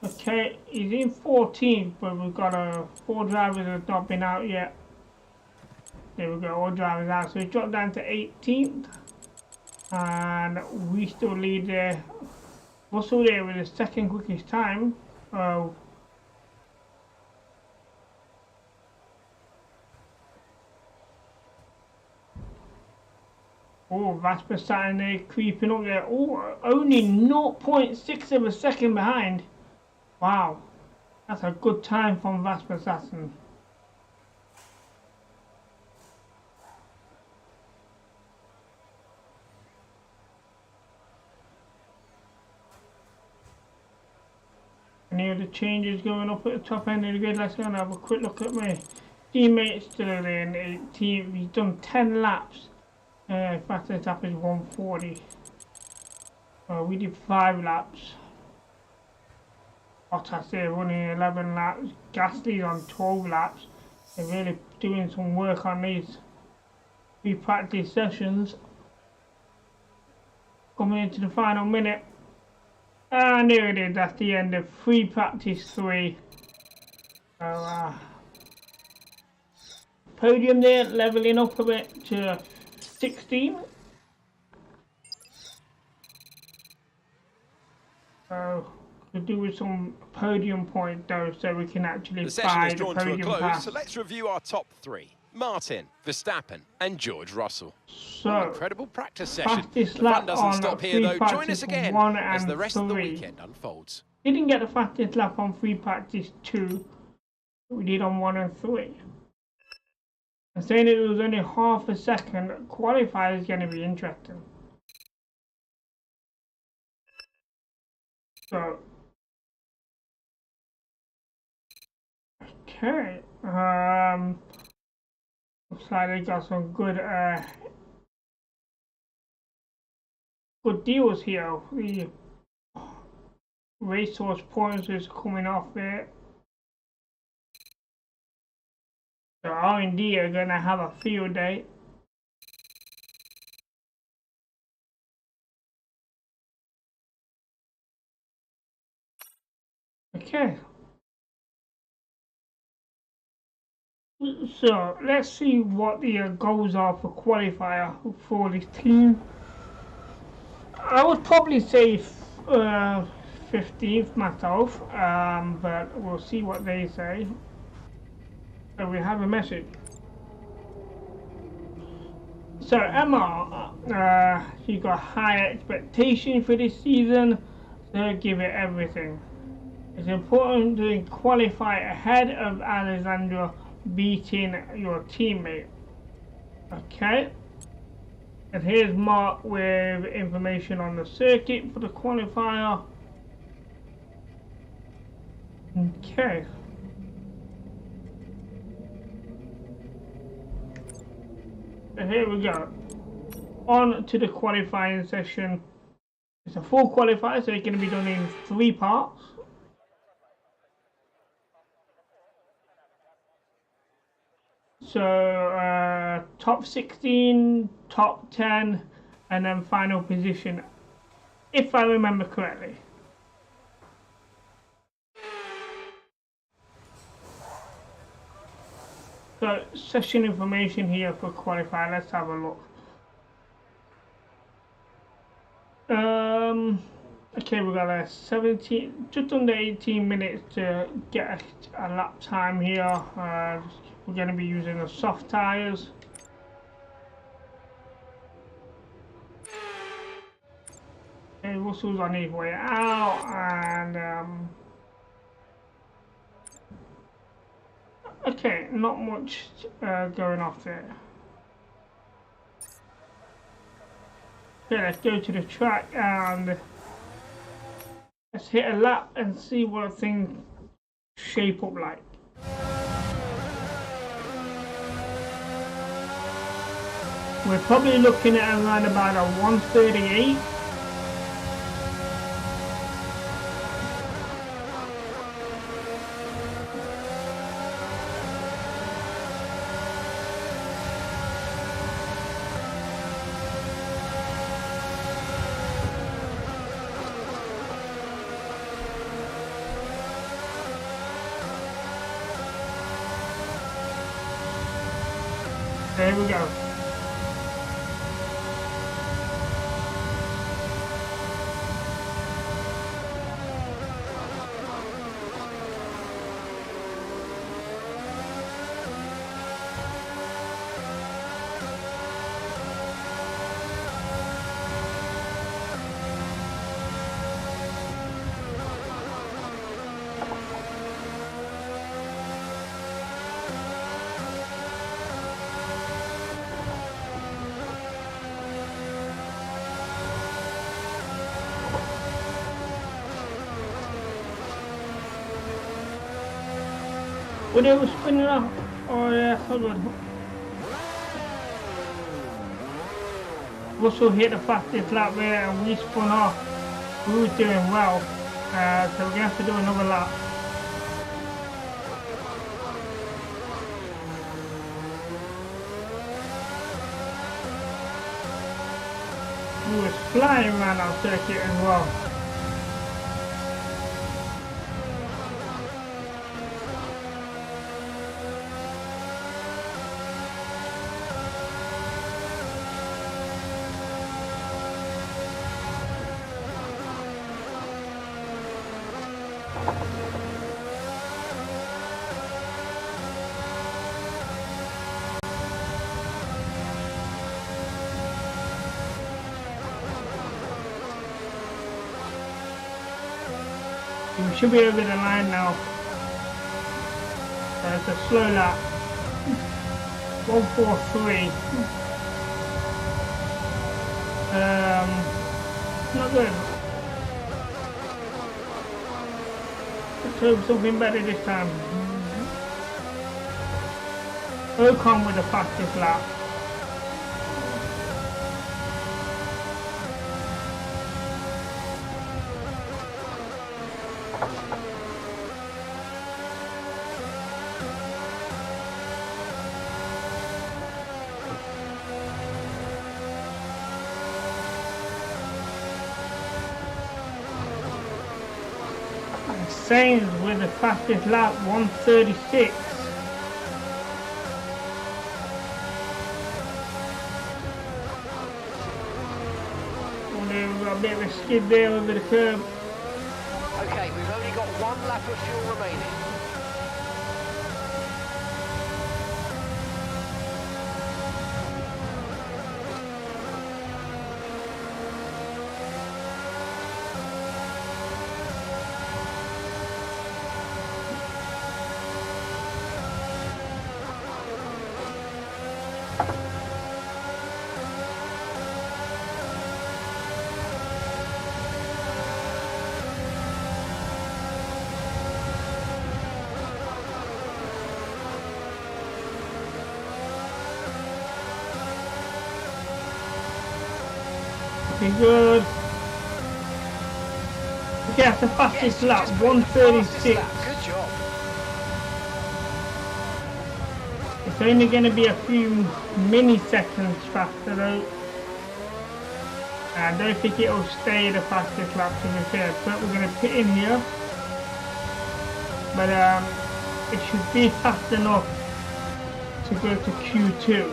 okay, he's in 14th, but we've got 4 drivers that have not been out yet. There we go, all drivers out. So he dropped down to 18th, and we still lead there. Russell there with the second quickest time. Oh, Vasper there creeping up there. Oh, only 0.6 of a second behind. Wow, that's a good time from Vasper. Any other changes going up at the top end of the grid? Let's go and have a quick look at my teammates still there in 18th. He's done 10 laps. Fastest lap is 140. We did 5 laps. Bottas there running 11 laps. Gasly's on 12 laps. They're really doing some work on these pre-practice sessions. Coming into the final minute. And there it is, that's the end of free practice 3. So, podium there, levelling up a bit to 16. So, could do with some podium point though, so we can actually buy the podium pass. So let's review our top 3. Martin, Verstappen and George Russell. So, incredible practice session. The fun doesn't stop here though. Join us again as the rest of the weekend unfolds. Didn't get the fastest lap on free practice 2. We did on 1 and 3. I'm saying it was only half a second. Qualifier is going to be interesting. So, okay. Looks like they got some good deals here. The racehorse points is coming off there. So R&D are gonna have a field day. Okay. So let's see what the goals are for qualifier for this team. I would probably say 15th myself, but we'll see what they say. So we have a message. So Emma, she got high expectations for this season, so give it everything. It's important to qualify ahead of Alexandra beating your teammate. Okay. And here's Mark with information on the circuit for the qualifier. Okay. So here we go. On to the qualifying session. It's a full qualifier, so it's going to be done in 3 parts. So top 16, top 10, and then final position, if I remember correctly. So session information here for qualifier. Let's have a look. Okay, we got a 17, just under 18 minutes to get a lap time here. We're going to be using the soft tires. Okay, Russell's on his way out, and okay, not much going off there. Okay, let's go to the track and let's hit a lap and see what things shape up like. We're probably looking at around about a 138. There we go. When it was spinning off, oh yeah, hold on. Russell hit the fastest lap there and we spun off. We were doing well, so we're going to have to do another lap. We were flying around our circuit as well. We should be over the line now. It's a slow lap. 143. Not good. Let's hope something better this time. Ocon with the fastest lap. Sainz with the fastest lap, 136. Oh, there we got a bit of a skid there over the curb. lap of fuel remaining. Okay, good. Okay, that's the fastest lap, 136. Good job. It's only going to be a few milliseconds faster though. I don't think it'll stay the fastest lap to be fair, but we're going to put in here. But it should be fast enough to go to Q2.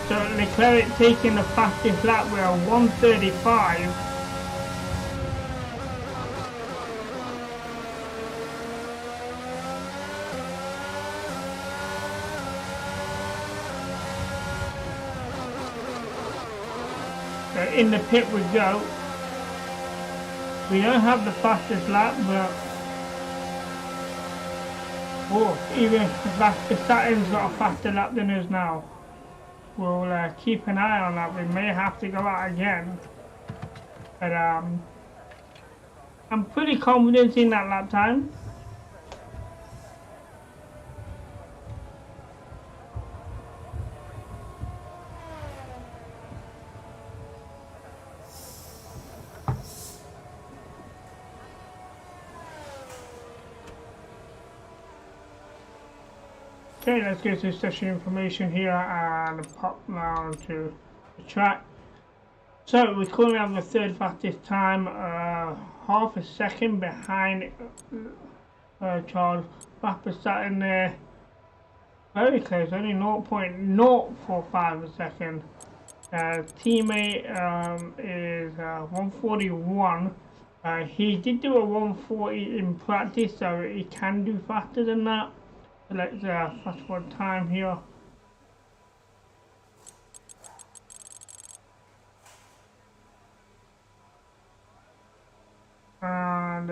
So Leclerc taking the fastest lap, we're at 135. So in the pit we go. We don't have the fastest lap, but even Verstappen's got a faster lap than us now. We'll keep an eye on that. We may have to go out again, but I'm pretty confident in that lap time. Okay, let's go to session information here and pop down to the track. So we currently have the third fastest time, half a second behind Charles Verstappen there. Very close, only 0.045 a second. Teammate is 141. He did do a 140 in practice, so he can do faster than that. So let's fast forward time here. And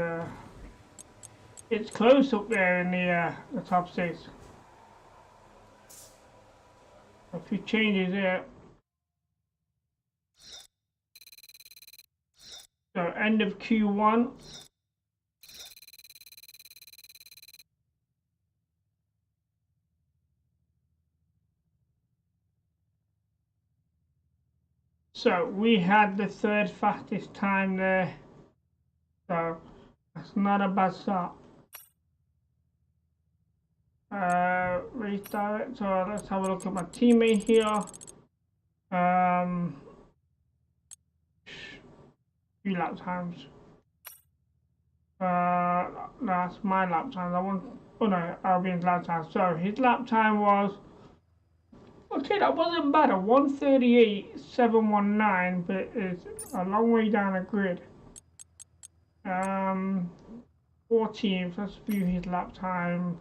it's close up there in the top 6. A few changes here. So end of Q1. So we had the third fastest time there. So that's not a bad start. Restart it. So let's have a look at my teammate here. Few lap times. That's my lap time. Albion's lap time. So his lap time was okay. That wasn't bad. A 138.719, but it's a long way down the grid. 14th. Let's view his lap time.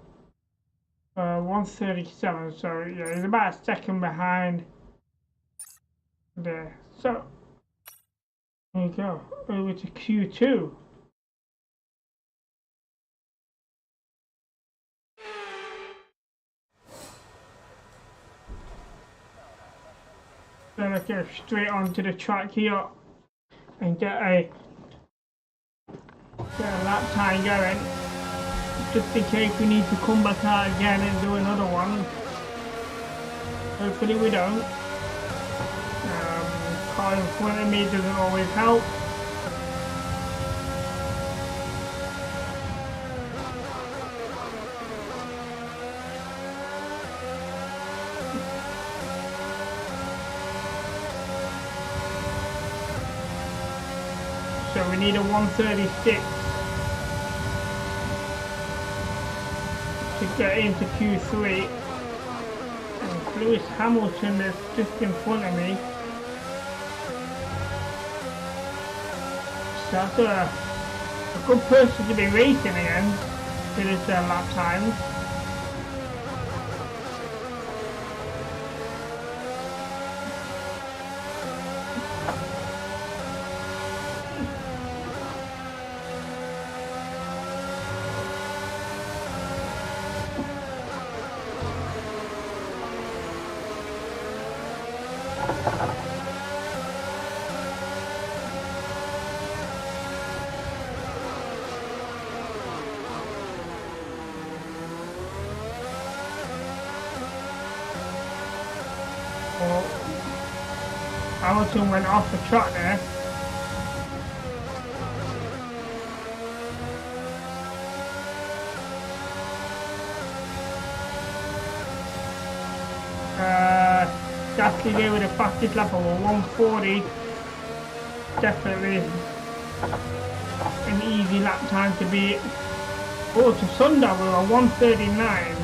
137. So yeah, he's about a second behind there. So there you go. Over to Q2. So let's go straight onto the track here and get a lap time going, just in case we need to come back out again and do another one. Hopefully we don't. Car in front of me doesn't always help. So we need a 136 to get into Q3. And Lewis Hamilton is just in front of me. So that's a good person to be racing against for this lap time. Hamilton went off the track there. Gasly there with the fastest lap of 140. Definitely an easy lap time to beat. Oh, to Sunday with a 139.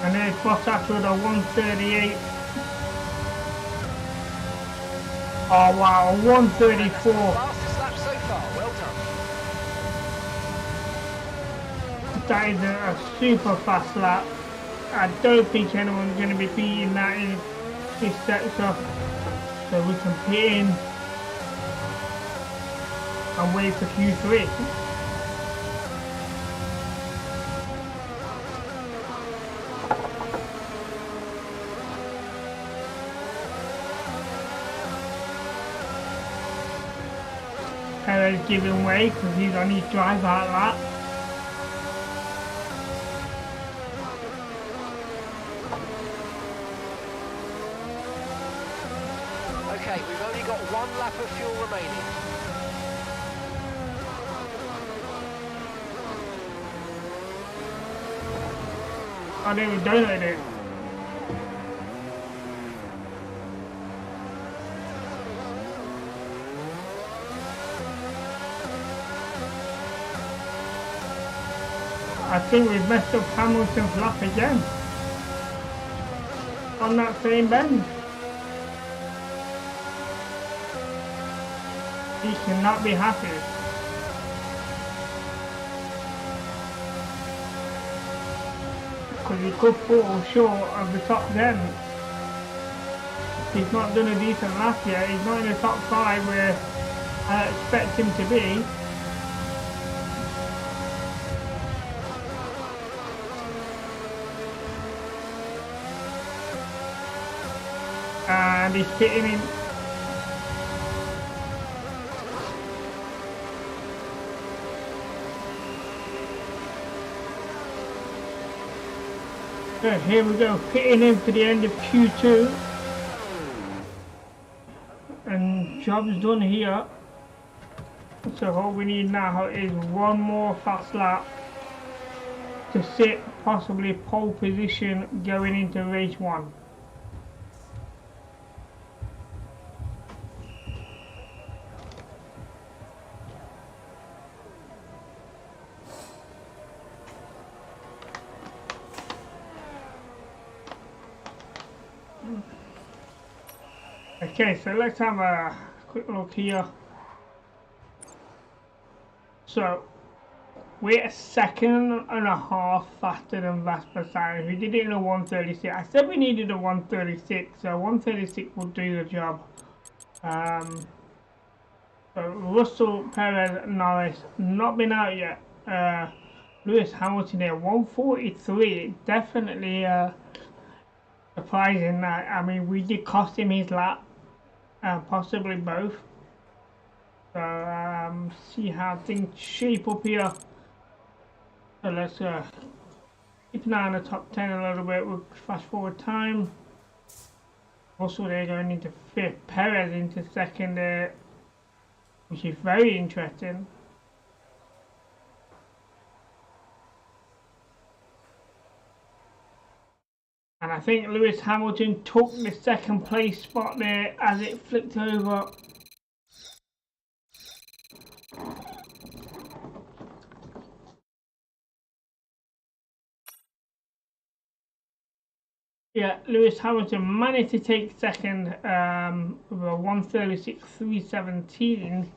And then Bottas with a 138. Oh wow, 134. Fastest lap so far, well done. That is a super fast lap. I don't think anyone's going to be beating that in this sector. So we can pit in and wait for Q3. Perez giving way because he's on his drive out lap. Okay, we've only got one lap of fuel remaining. I didn't donate it. I think we've messed up Hamilton's lap again. On that same bend. He cannot be happy. Because he could fall short of the top 10. He's not done a decent lap yet. He's not in the top 5 where I expect him to be. And he's pitting in. So here we go, pitting in for the end of Q2. And job's done here. So all we need now is one more fast lap to sit possibly pole position going into race 1. Okay, so let's have a quick look here. So we're a second and a half faster than Verstappen. We did it in a 136. I said we needed a 136, so 136 will do the job. So Russell, Perez, Norris not been out yet. Lewis Hamilton there, 143. Definitely surprising that. I mean, we did cost him his lap, possibly both. So see how things shape up here. So let's keep an eye on the top 10 a little bit. We'll fast forward time. Also, they're going into fifth. Perez into second there, which is very interesting. And I think Lewis Hamilton took the second place spot there as it flipped over. Yeah, Lewis Hamilton managed to take second with a 136.317.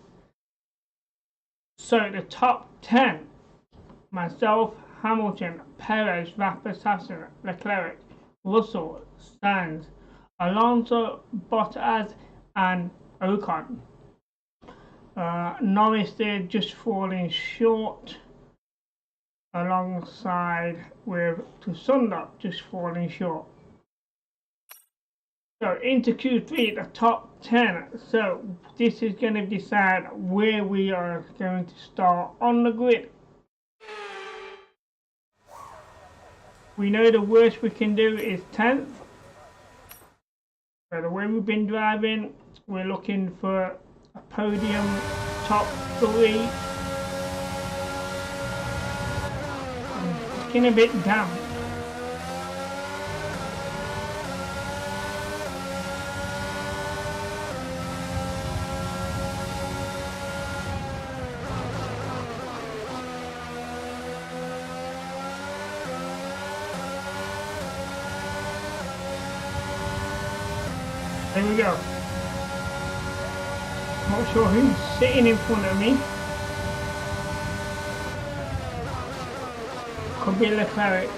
So the top 10, myself, Hamilton, Perez, Verstappen, Leclerc, Russell, Sainz, Alonso, Bottas and Ocon. Norris there just falling short, alongside with Tsunoda just falling short. So into Q3, the top 10. So this is going to decide where we are going to start on the grid. We know the worst we can do is 10th. So the way we've been driving, we're looking for a podium, top 3. I'm looking a bit damp. There we go. Not sure who's sitting in front of me. Could be Leclerc.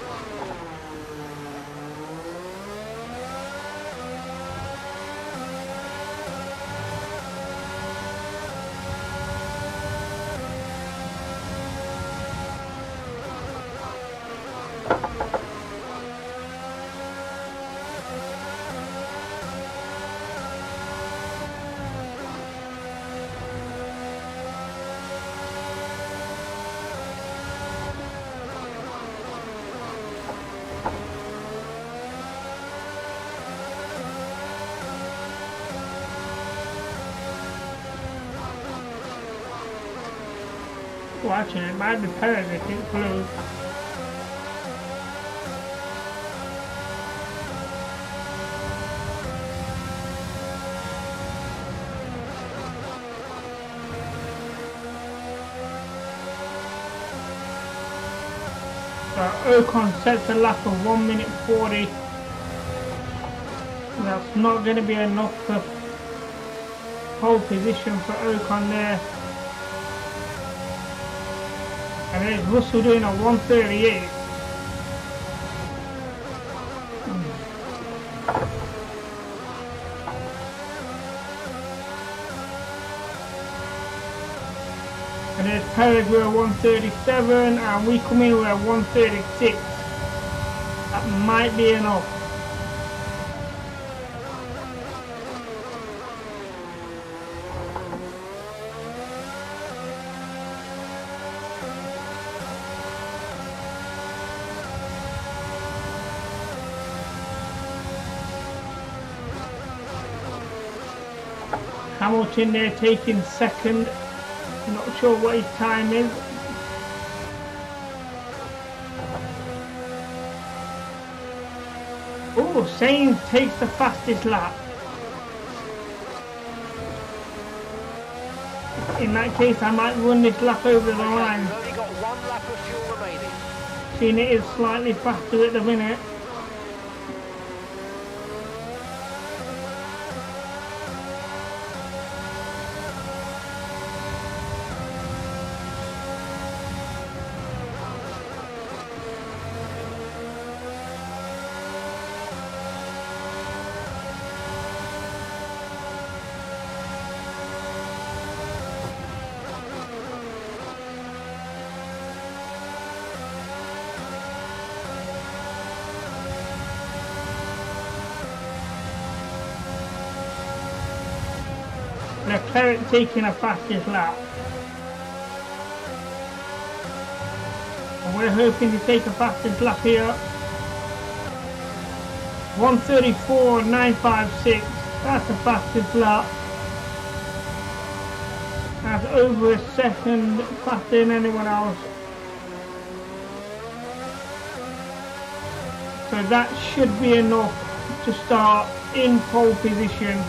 Well, actually, it might be Perez if it's blue. So Ocon sets a lap of 1 minute 40. That's not going to be enough for pole position for Ocon there. And there's Russell doing a 138. And there's Perez with a 137, and we come in with a 136. That might be enough. Hamilton there taking second. Not sure what his time is. Oh, Sainz takes the fastest lap. In that case, I might run this lap over the line. We've only got 1 lap of fuel remaining. Seeing it is slightly faster at the minute. Leclerc taking a fastest lap. And we're hoping to take a fastest lap here. 1:34.956. That's the fastest lap. That's over a second faster than anyone else. So that should be enough to start in pole position.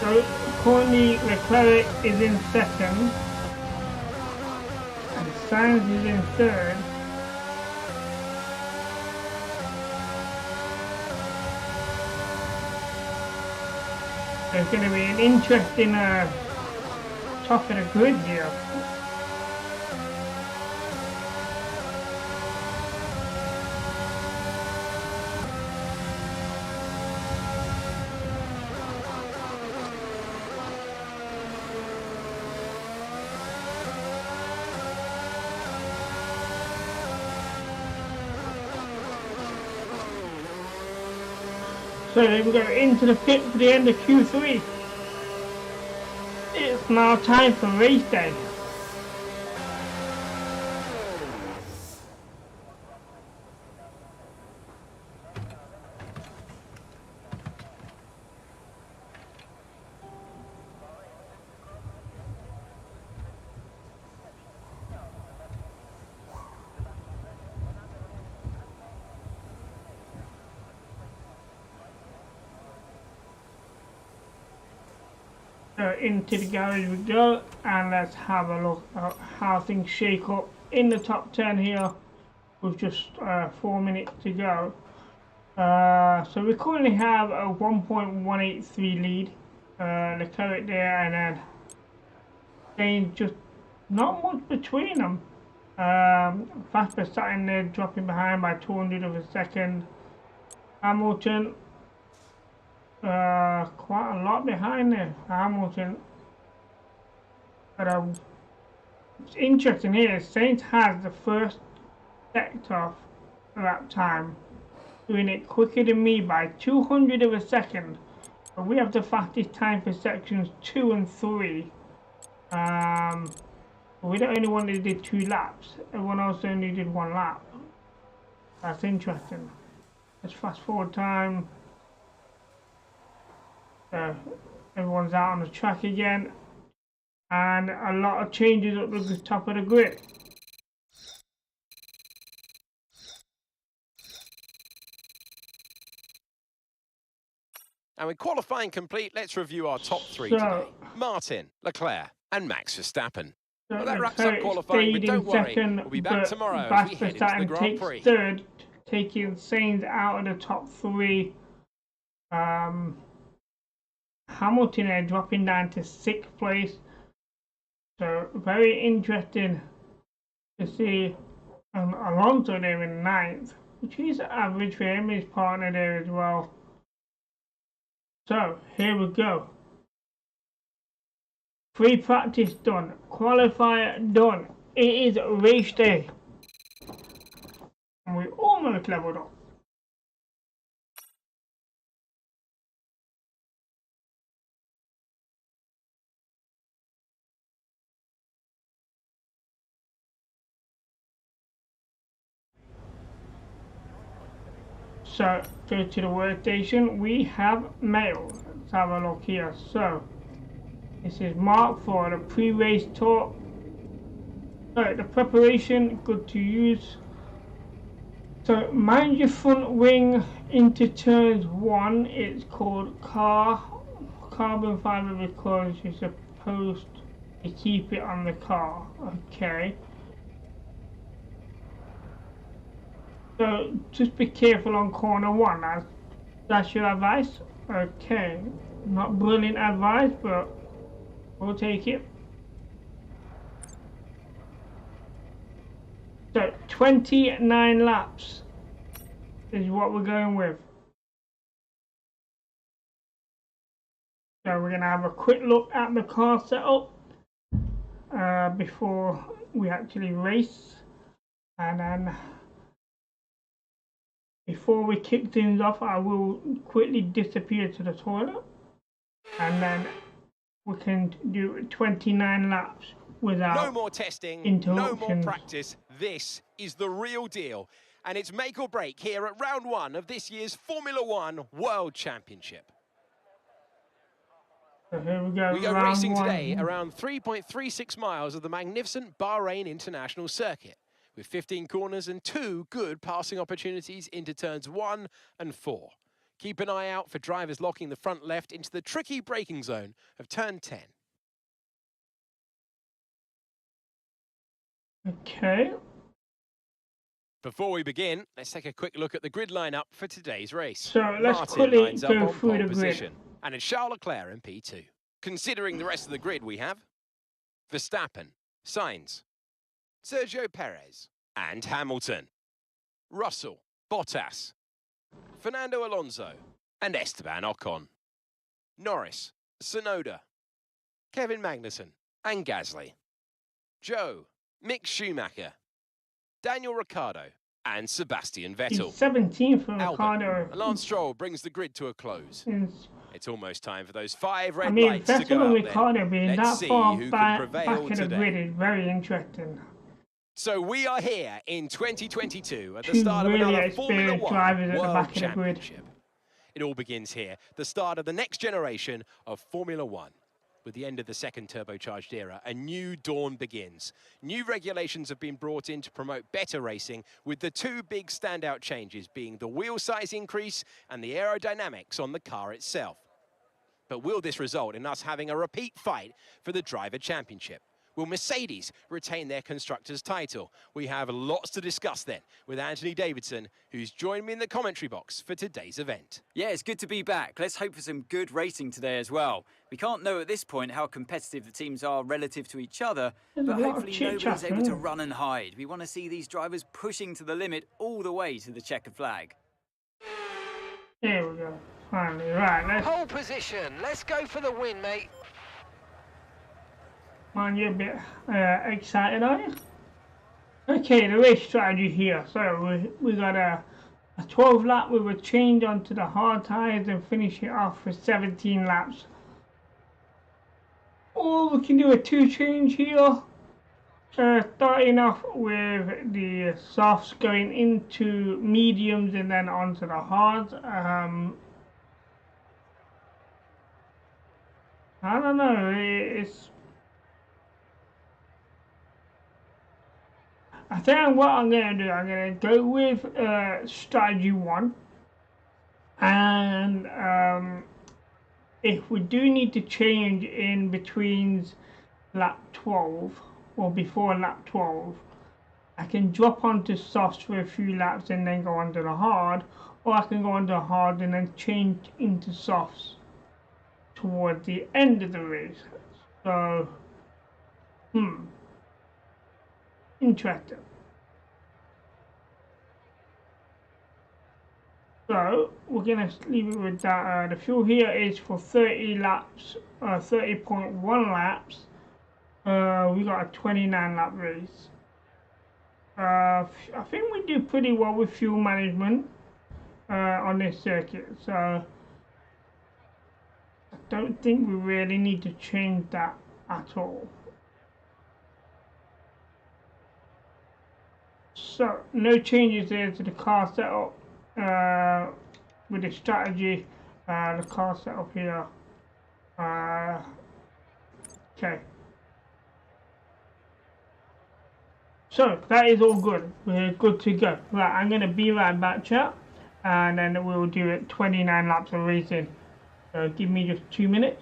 So currently Leclerc is in second and Sainz is in third. There's going to be an interesting top of the grid here. So we go into the pit for the end of Q3. It's now time for race day. Into the garage we go, and let's have a look at how things shake up in the top 10 here with just 4 minutes to go. So we currently have a 1.183 lead, Leclerc there, and then Sainz just not much between them. Verstappen there dropping behind by 200 of a second. Hamilton quite a lot behind there, Hamilton. But it's interesting here, Sainz has the first sector lap time, doing it quicker than me by 200 of a second. But we have the fastest time for sections 2 and 3. We're the only one that did 2 laps. Everyone else only did 1 lap. That's interesting. Let's fast forward time. Everyone's out on the track again, and a lot of changes up at the top of the grid. And with qualifying complete, let's review our top 3 today. Martin, Leclerc and Max Verstappen. So well, that wraps up qualifying, but don't worry, we'll be back tomorrow as we head into the Grand Prix. Third, taking Sainz out of the top 3. Hamilton there dropping down to 6th place. So very interesting to see Alonso there in 9th, which is average for him, his partner there as well. So here we go. Free practice done, qualifier done. It is race day, and we almost leveled up. So go to the workstation. We have mail. Let's have a look here. So this is Mark for the pre-race talk. So the preparation, good to use. So mind your front wing into turns 1. It's called carbon fiber because you're supposed to keep it on the car. Okay. So just be careful on corner 1. That's your advice. Okay. Not brilliant advice, but we'll take it. So 29 laps is what we're going with. So we're going to have a quick look at the car setup before we actually race, and then before we kick things off I will quickly disappear to the toilet, and then we can do 29 laps without no more testing, interruptions. No more practice. This is the real deal, and it's make or break here at round 1 of this year's Formula 1 World Championship. So here we go. We go racing today around 3.36 miles of the magnificent Bahrain International Circuit, with 15 corners and 2 good passing opportunities into turns 1 and 4. Keep an eye out for drivers locking the front left into the tricky braking zone of turn 10. Okay. Before we begin, let's take a quick look at the grid lineup for today's race. So let's Martin quickly lines up go on through pole the position, grid. and it's Charles Leclerc in P2. Considering the rest of the grid, we have Verstappen, Sainz, Sergio Perez, and Hamilton, Russell, Bottas, Fernando Alonso, and Esteban Ocon, Norris, Tsunoda, Kevin Magnussen, and Gasly, Joe, Mick Schumacher, Daniel Ricciardo, and Sebastian Vettel. 17th for Ricciardo. Lance Stroll brings the grid to a close. It's almost time for those 5 red Vettel lights to go and out Ricciardo being Let's that see far who back can prevail in the today. grid is very interesting. So we are here in 2022 at the Two start of really another Formula experienced 1 drivers at the World back of the grid. Championship. It all begins here, the start of the next generation of Formula 1. With the end of the second turbocharged era, a new dawn begins. New regulations have been brought in to promote better racing, with the 2 big standout changes being the wheel size increase and the aerodynamics on the car itself. But will this result in us having a repeat fight for the driver championship? Will Mercedes retain their constructors' title? We have lots to discuss then with Anthony Davidson, who's joined me in the commentary box for today's event. Yeah, it's good to be back. Let's hope for some good racing today as well. We can't know at this point how competitive the teams are relative to each other, but hopefully nobody's able to run and hide. We want to see these drivers pushing to the limit all the way to the checkered flag. Here we go. Finally, right. Pole position. Let's go for the win, mate. Man, you're a bit excited, are you? Okay, the race strategy here. So we got a 12 lap with a change onto the hard tyres and finish it off with 17 laps. Or we can do a 2 change here. Starting off with the softs going into mediums and then onto the hards. I don't know, I think what I'm going to do, I'm going to go with strategy 1, and if we do need to change in between lap 12 or before lap 12, I can drop onto softs for a few laps and then go onto the hard, or I can go onto the hard and then change into softs towards the end of the race. So, interesting. So we're gonna leave it with that. The fuel here is for 30 laps, 30.1 laps. We got a 29 lap race. I think we do pretty well with fuel management on this circuit, so I don't think we really need to change that at all. So no changes there to the car setup with the strategy. The car setup here. Okay. So that is all good. We're good to go. Right, I'm going to be right back, chat, and then we'll do it 29 laps of racing. So give me just 2 minutes.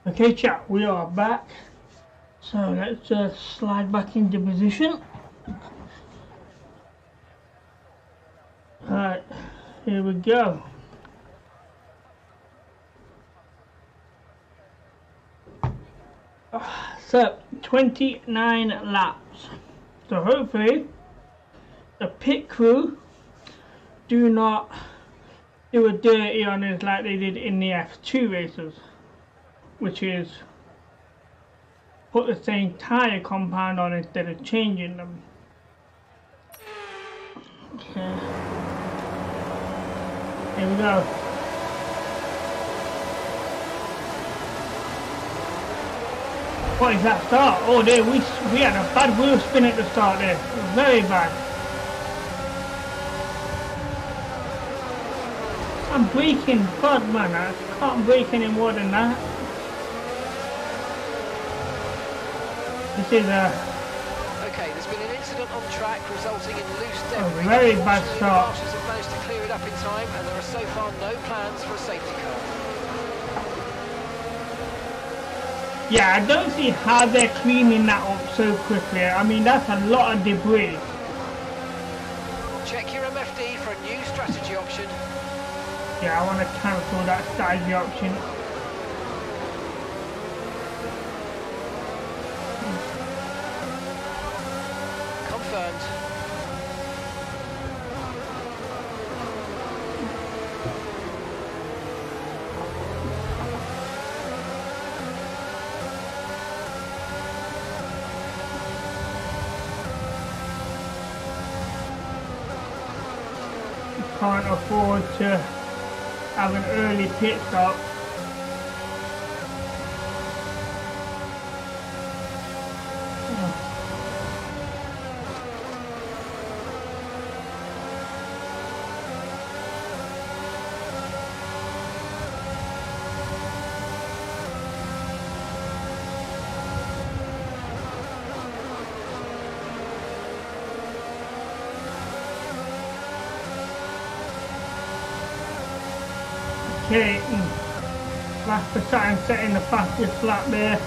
Okay, chat, we are back. So let's just slide back into position. Alright, here we go. So 29 laps. So hopefully the pit crew do not do a dirty on us like they did in the F2 races, which is put the same tyre compound on instead of changing them. Okay. Here we go. What is that start? Oh dear, we had a bad wheel spin at the start there. Very bad. I'm braking God man, I can't brake any more than that. This is Okay, there's been an incident on track resulting in loose debris. a very bad start. Marshals have managed to clear it up in time, and there are so far no plans for a safety car. Yeah, I don't see how they're cleaning that up so quickly. I mean, that's a lot of debris. Check your MFD for a new strategy option. Yeah, I want to cancel that strategy option. Confirmed. can't afford to have an early pit stop. Okay, last for time setting the fastest lap there.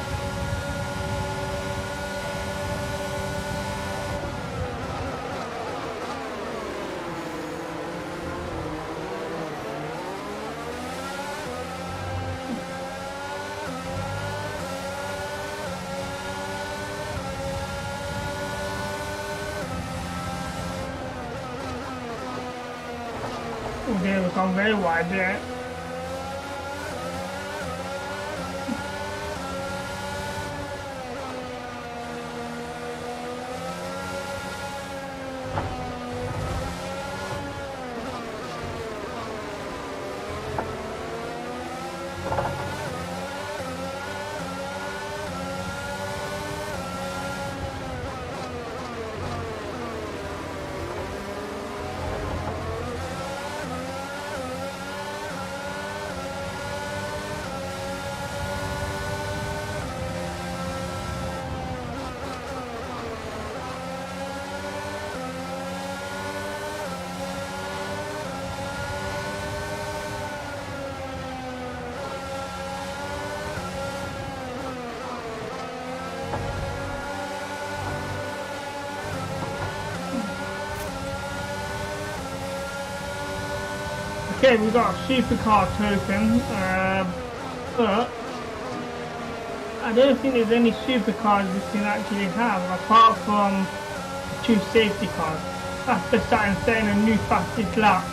Okay, we've gone very wide there. Okay, we've got a supercar token, but I don't think there's any supercars we can actually have apart from 2 safety cars. That's the starting setting a new fastest lap.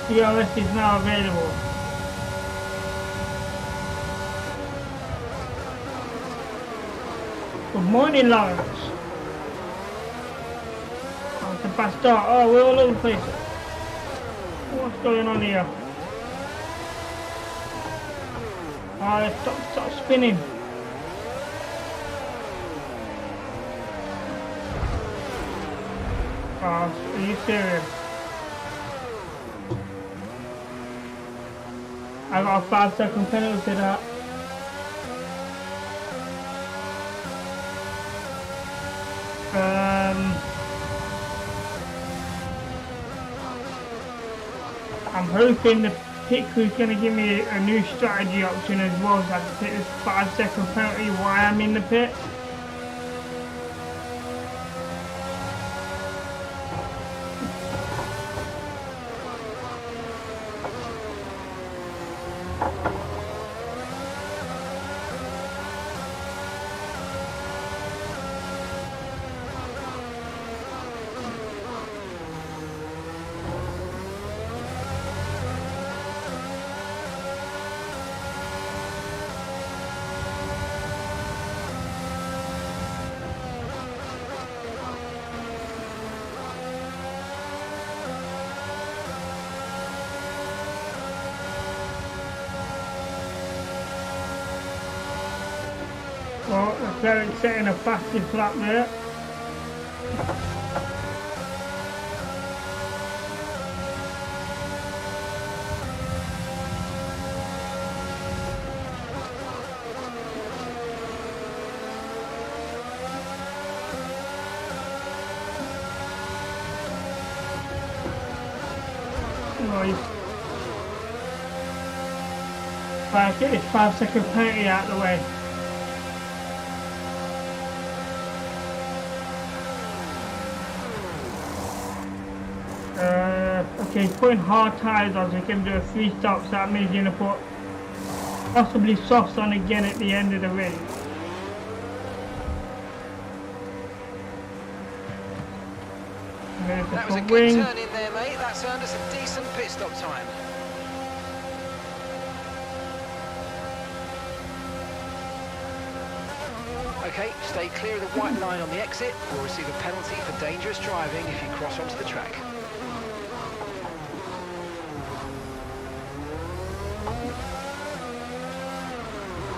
DRS is now available. Good morning, Lawrence. Oh, it's a fast start. Oh, we're all over the place. What's going on here? Oh, stop spinning. Oh, are you serious? I got a 5-second penalty to that. I'm hoping the pit crew's going to give me a new strategy option as well, so I can take this 5-second penalty while I'm in the pit. Well, Leclerc setting a fastest lap there. Nice. Right, get this 5-second penalty out of the way. Okay, putting hard tyres on so we can do a 3 stops. That means you're going to put possibly softs on again at the end of the race. That was a good turn in there, mate. That's earned us a decent pit stop time. Okay, stay clear of the white line on the exit. We'll receive a penalty for dangerous driving if you cross onto the track.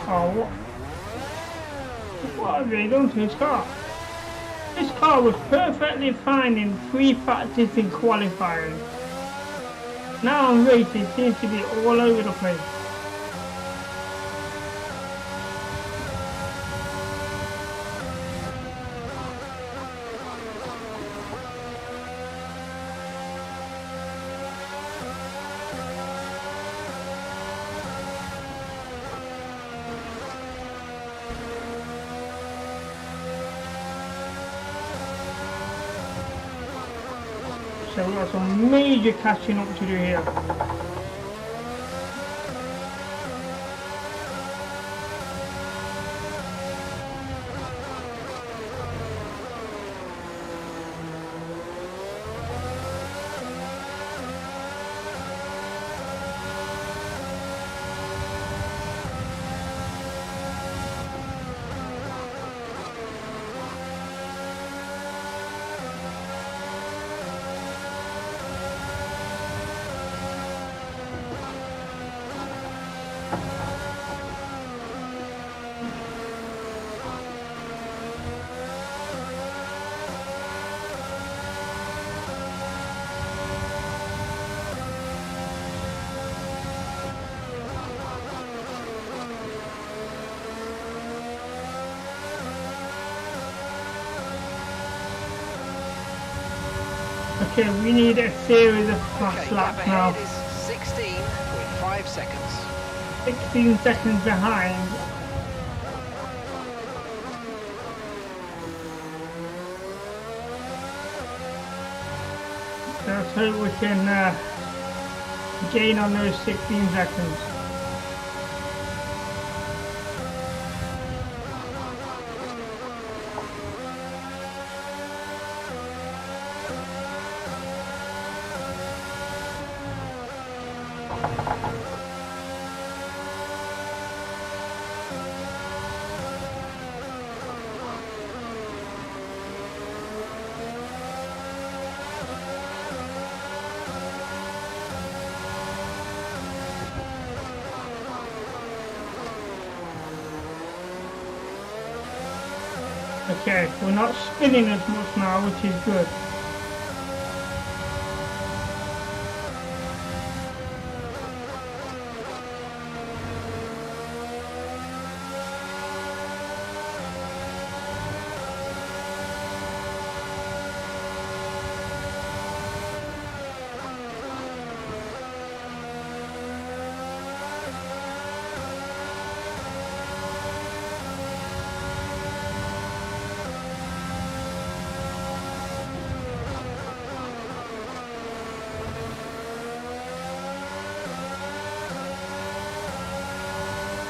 Oh, what have they done to his car? This car was perfectly fine in free practice and qualifying. Now on race it seems to be all over the place. So we've got some major catching up to do here. Okay, we need a series of fast laps now. Is 16.5 seconds. 16 seconds behind. So let's hope we can gain on those 16 seconds. Okay, we're not spinning as much now, which is good.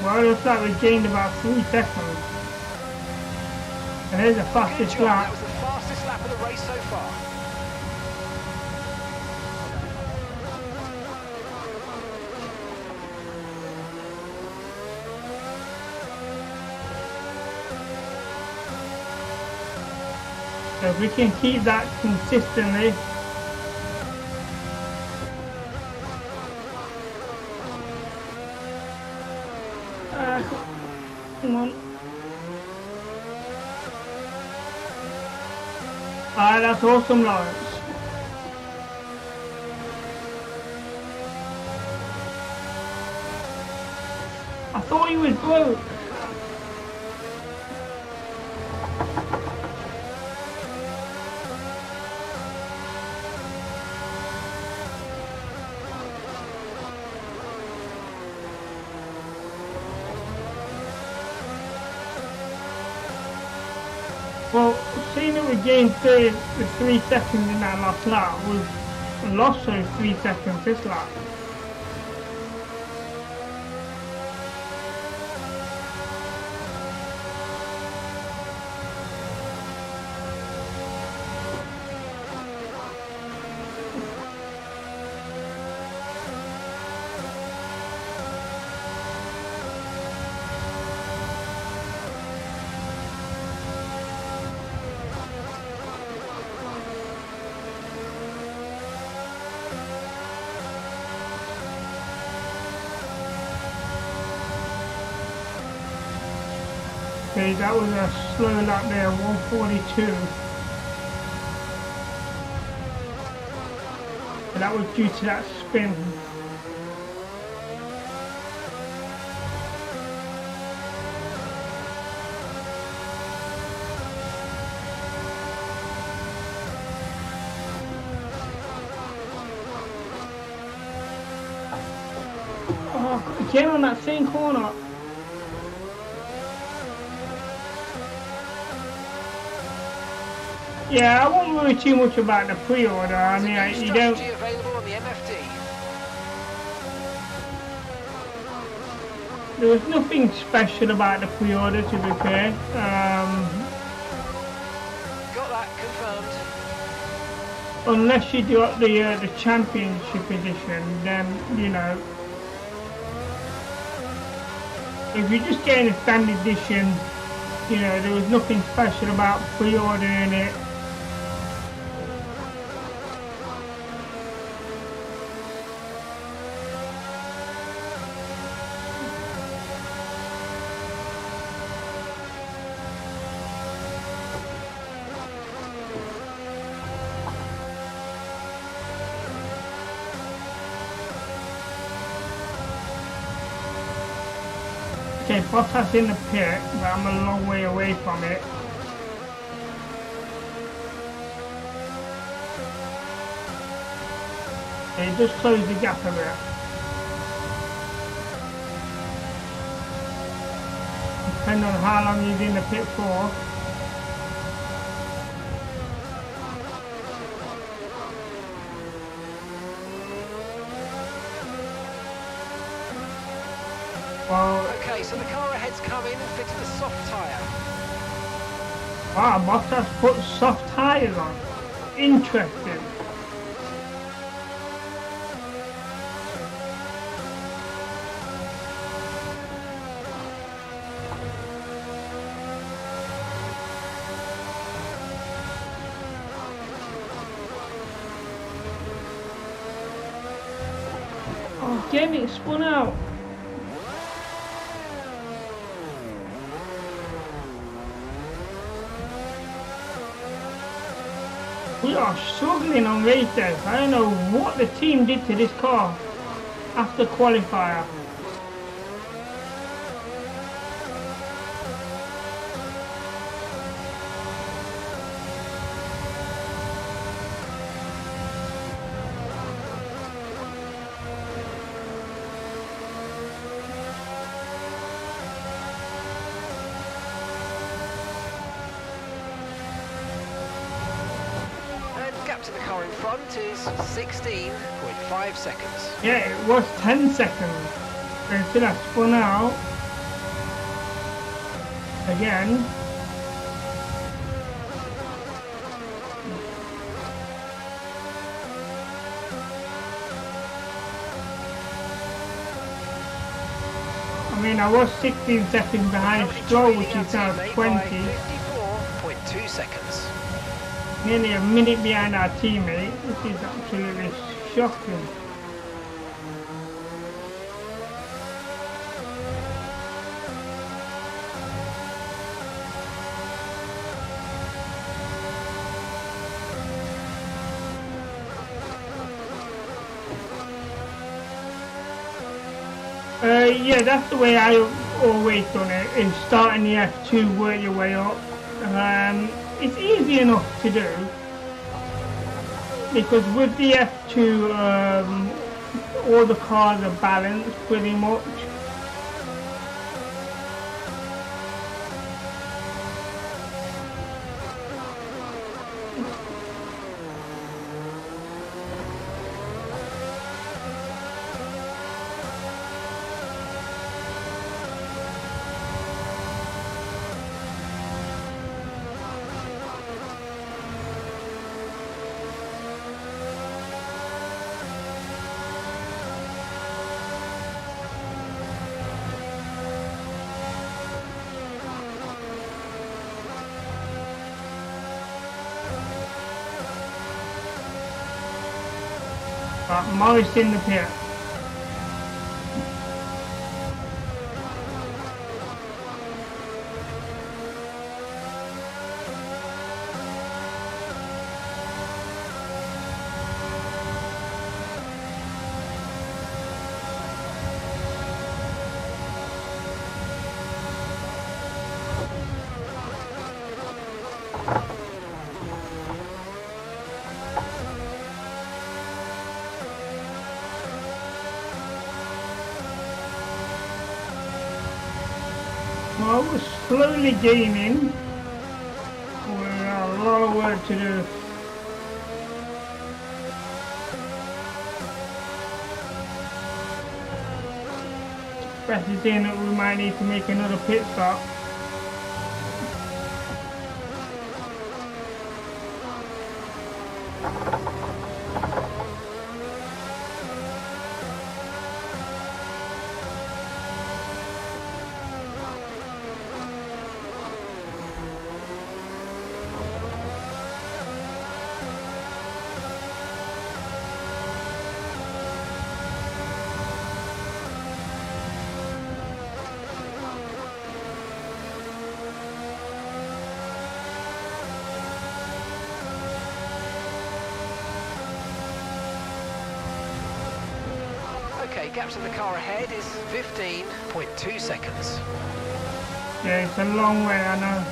Well, it looks like we gained about 3 seconds. And here's the fastest lap. That was the fastest lap of the race so far. So if we can keep that consistently. Come on. Alright, that's awesome, Lawrence. I thought he was broke. Well, seeing that we gained 3 seconds in that last lap, we've lost those 3 seconds this lap. Okay, that was a slow lap there, 142. But that was due to that spin. Oh, again on that same corner. Yeah, I won't worry too much about the pre-order. I mean, you don't. Available on the MFD. There was nothing special about the pre-order, to be fair. Got that confirmed. Unless you do the championship edition, then you know. If you're just getting a standard edition, you know, there was nothing special about pre-ordering it. Okay, Bottas in the pit, but I'm a long way away from it. It does close the gap a bit. Depending on how long he's in the pit for. Well, okay, so the car ahead's come in and fitted a soft tyre. Wow, Bottas put soft tyres on. Interesting. Oh, damn it, spun out. We are struggling on race days. I don't know what the team did to this car after qualifier. To the car in front is 16.5 seconds. Yeah, it was 10 seconds. Until I spun out again. I mean, I was 16 seconds behind Stroll, which is now 20. 54.2 seconds. Nearly a minute behind our teammate, which is absolutely shocking. Yeah, that's the way I always done it, is starting the F2, work your way up. It's easy enough to do, because with the F2 all the cars are balanced pretty much. Morris in the pit. Well, we're slowly gaining. We have a lot of work to do. Especially saying that we might need to make another pit stop. Okay, gap to the car ahead is 15.2 seconds. Yeah, it's a long way, I know.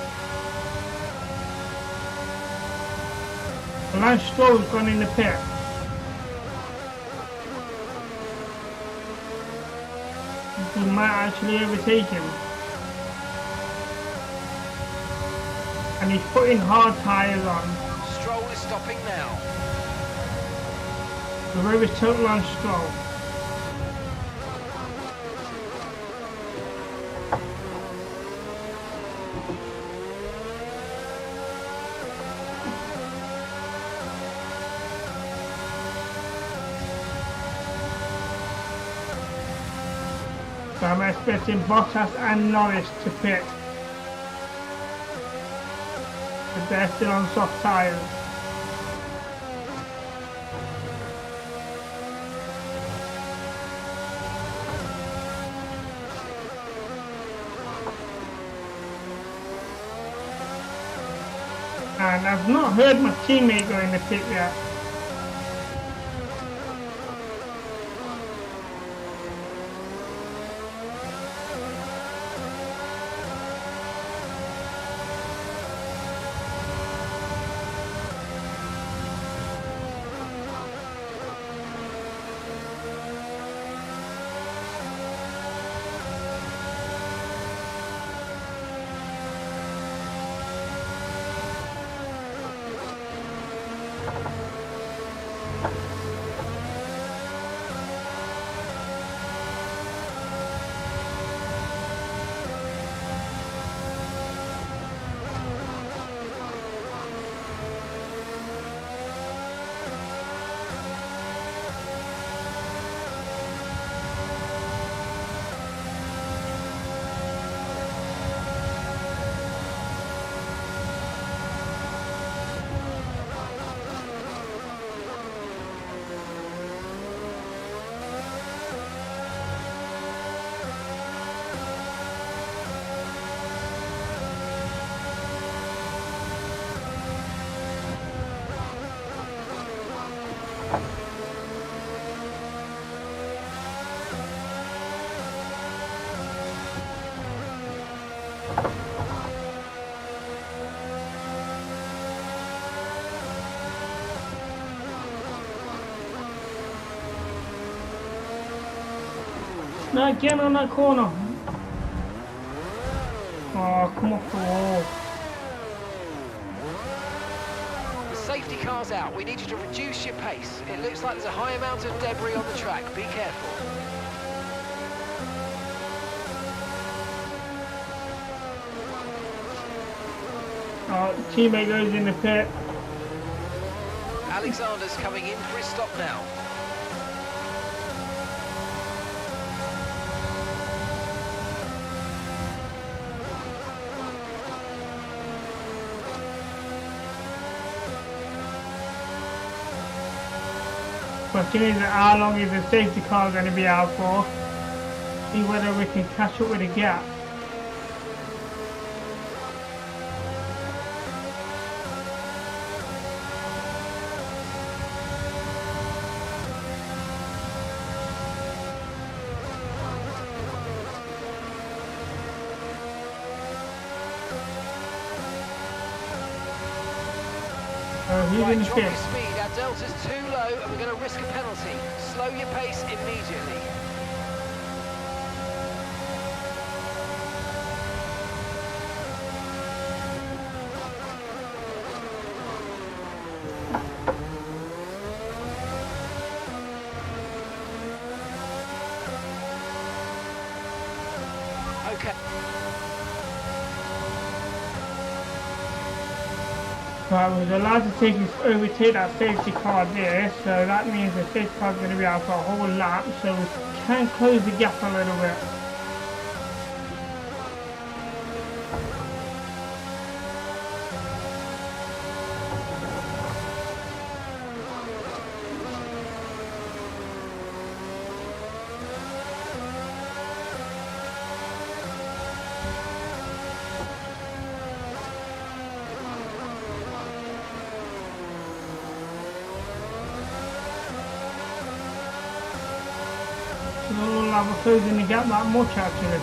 Lance Stroll's gone in the pit. We might actually overtake him. And he's putting hard tyres on. Stroll is stopping now. The very total on Stroll. So I'm expecting Bottas and Norris to pit. But they're still on soft tyres. And I've not heard my teammate go in the pit yet. No, get on that corner. Oh, come off the wall. The safety car's out. We need you to reduce your pace. It looks like there's a high amount of debris on the track. Be careful. Oh, teammate goes in the pit. Alexander's coming in for his stop now. Question is, how long is the safety car going to be out for? See whether we can catch up with the gap. He's in the Drop your pit. speed. Our delta's too low and we're going to risk a penalty. Slow your pace immediately. Okay. Right, we was allowed to overtake that safety car there, so that means the safety car is going to be out for a whole lap, so we can close the gap a little bit. We're closing the gap that much actually.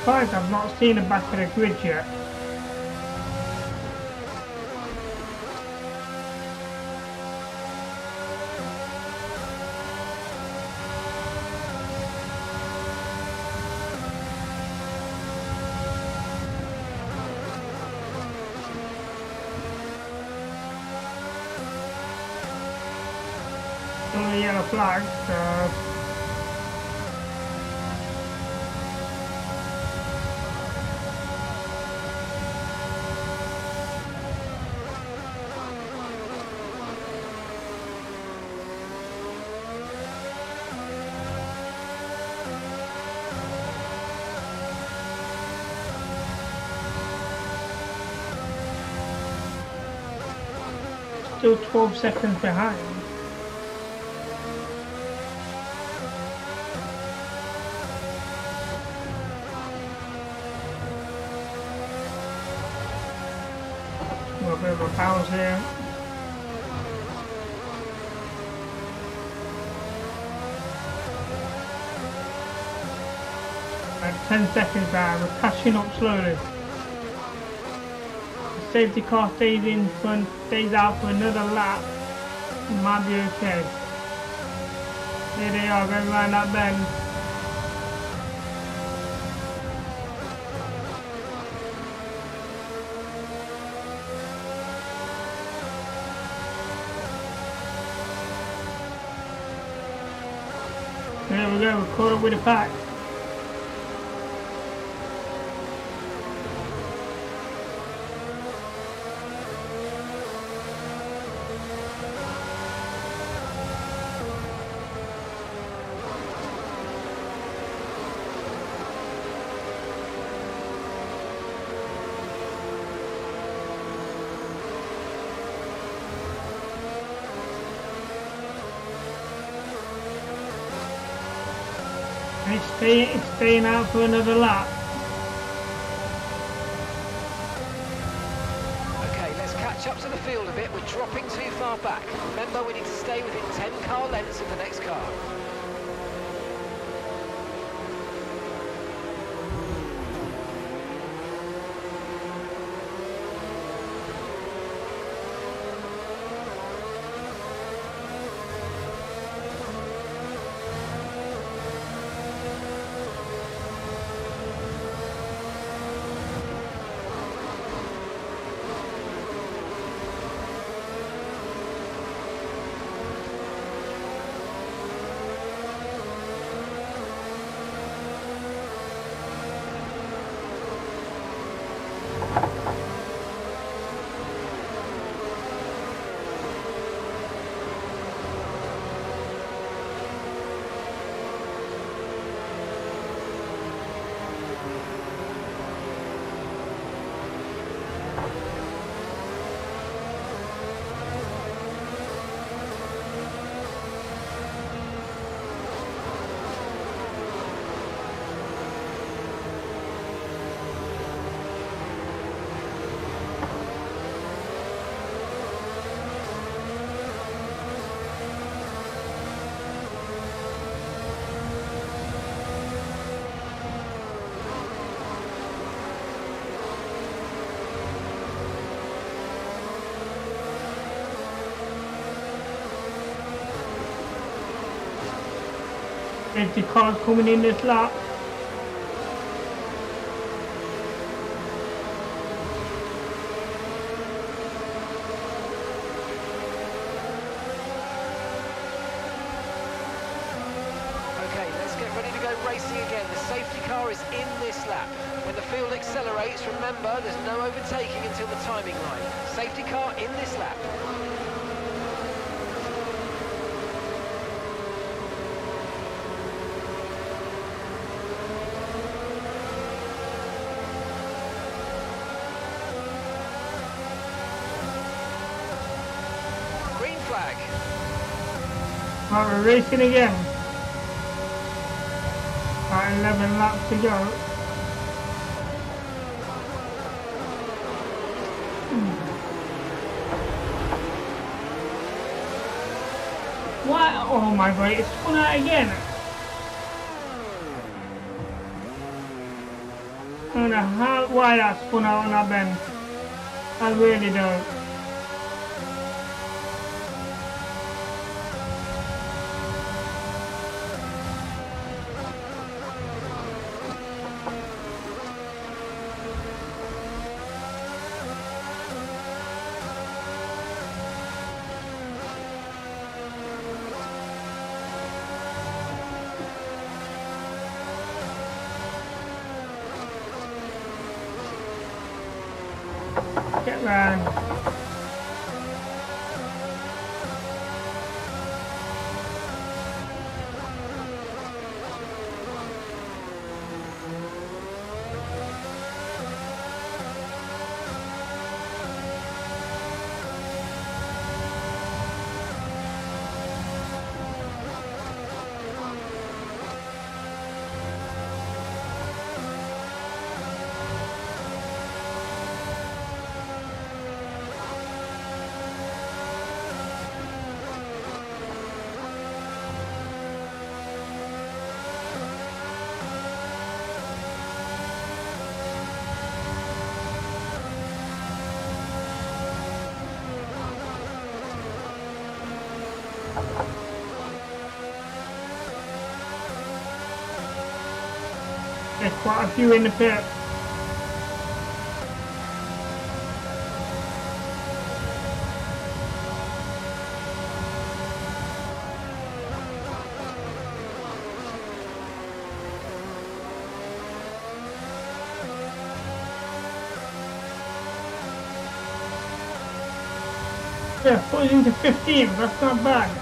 Surprised I've not seen the back of the grid yet. Still a yellow flag, so still 12 seconds behind. A little bit of a bounce here. At 10 seconds now, we're catching up slowly. The safety car stays in front, stays out for another lap. It might be okay. Here they are going around that bend. There we go, we're caught up with the pack. It's staying out for another lap. Okay, let's catch catch up to the field a bit. We're dropping too far back. Remember, we need to stay within 10 car lengths of the next car. Safety cars coming in this lap. Okay, let's get ready to go racing again. The safety car is in this lap. When the field accelerates, remember, there's no overtaking until the timing line. Safety car in this lap. Green flag. Right, we're racing again. Right, 11 laps to go. Why? Oh my god, it's spun out again. I don't know how, why that spun out on that bend. I really don't. Get round. There's quite a few in the pit. Yeah, put it into 15, that's not bad.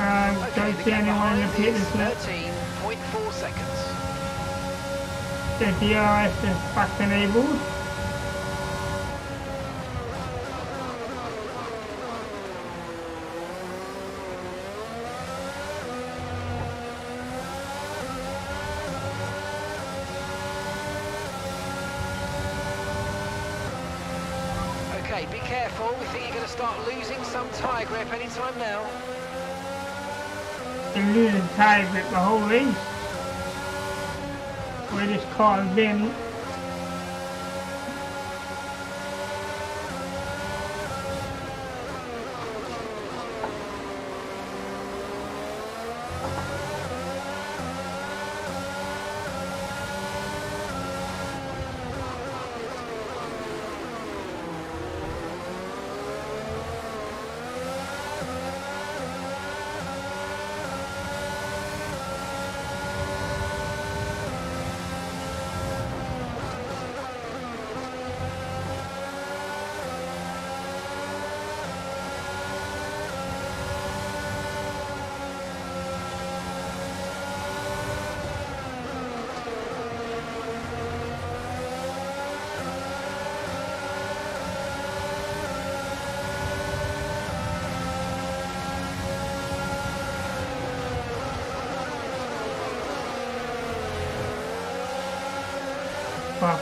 Don't see anyone in the pit this lap. 13.4 seconds. The DRS is back enabled. Okay, be careful. We think you're going to start losing some tyre grip anytime now. Been losing tyre grip the whole race. Where this car has been.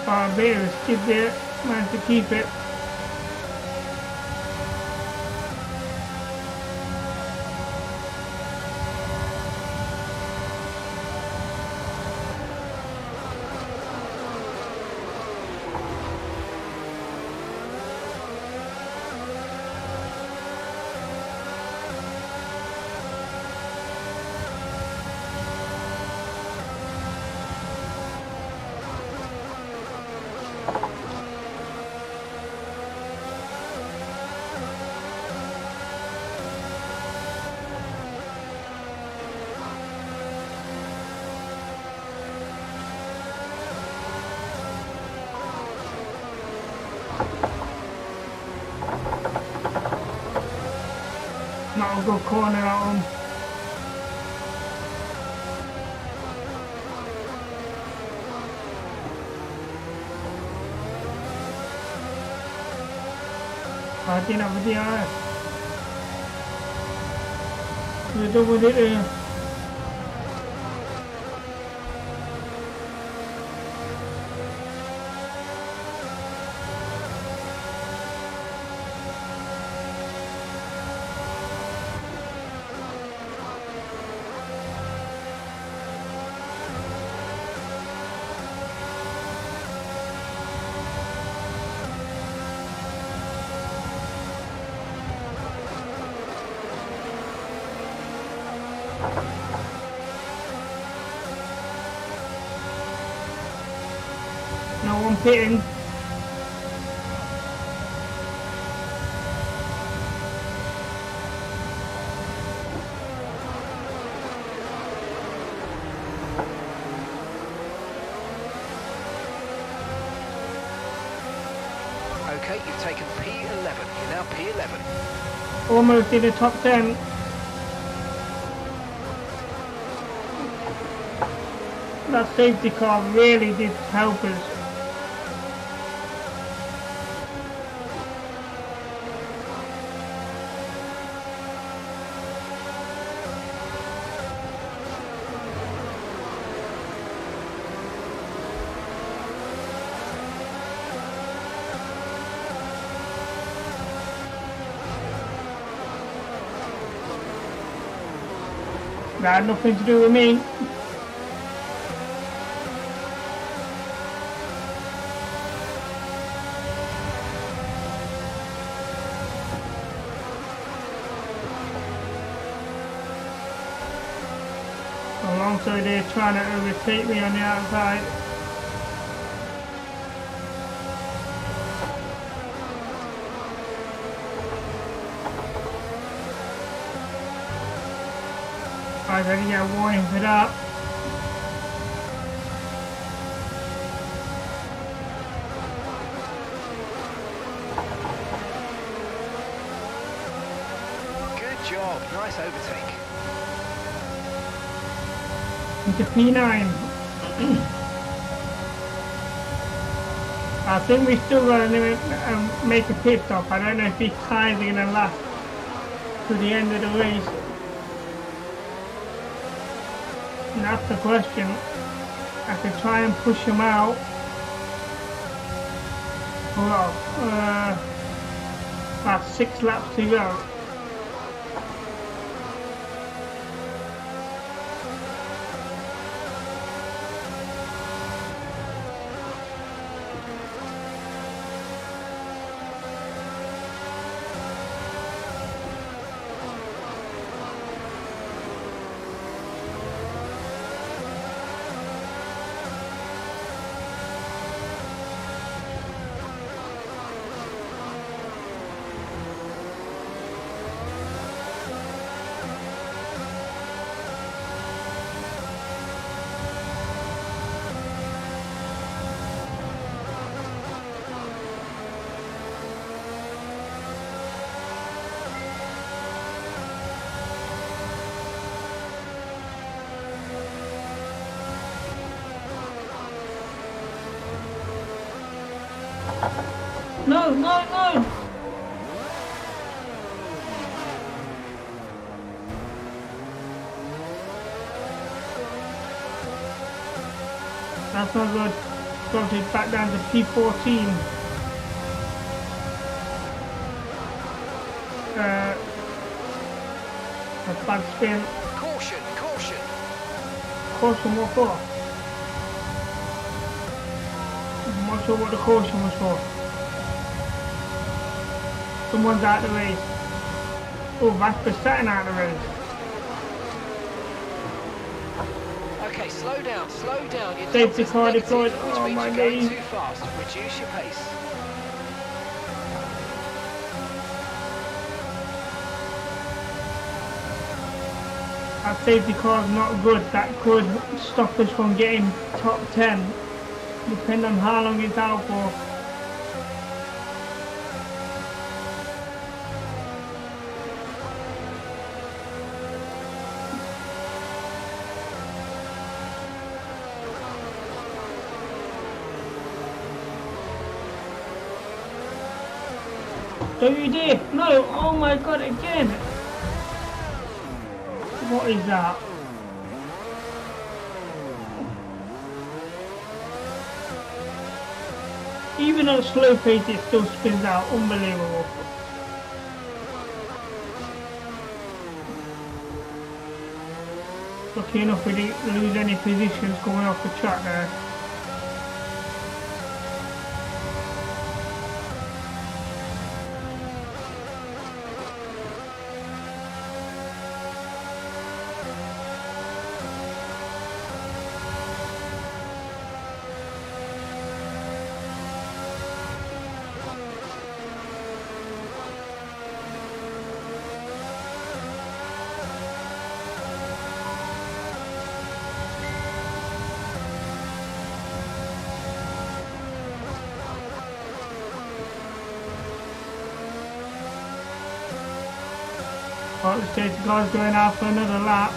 Far better, skip there, managed to keep it. Not a good corner at home. I didn't have a DRS. We doubled it there. No one pitting. Okay, you've taken P11. You're now P11. Almost in the top 10. That safety car really did help us. That had nothing to do with me. Alonso there trying to overtake me on the outside. I gotta get a warning for that. Good job. Nice overtake. Into P9. I think we still got to make a pit stop. I don't know if these tyres are going to last to the end of the race. And that's the question. I could try and push them out. Well, about 6 laps to go. No, no, no! That's not good. Got it back down to P14. That's bad spin. Caution, caution. Caution, what for? I'm not sure what the caution was for. Someone's out of the race. Oh, that's Verstappen out of the race. Okay, slow down, slow down. Your Safety delta's car negative, deployed. which Oh means my you're going days. too fast. Reduce your pace. That safety car is not good. That could stop us from getting top 10. Depending on how long it's out for. WD, no, oh my god, again. What is that? Even at slow pace it still spins out, unbelievable. Lucky enough we didn't lose any positions going off the track there. Well, the safety car's going out for another lap.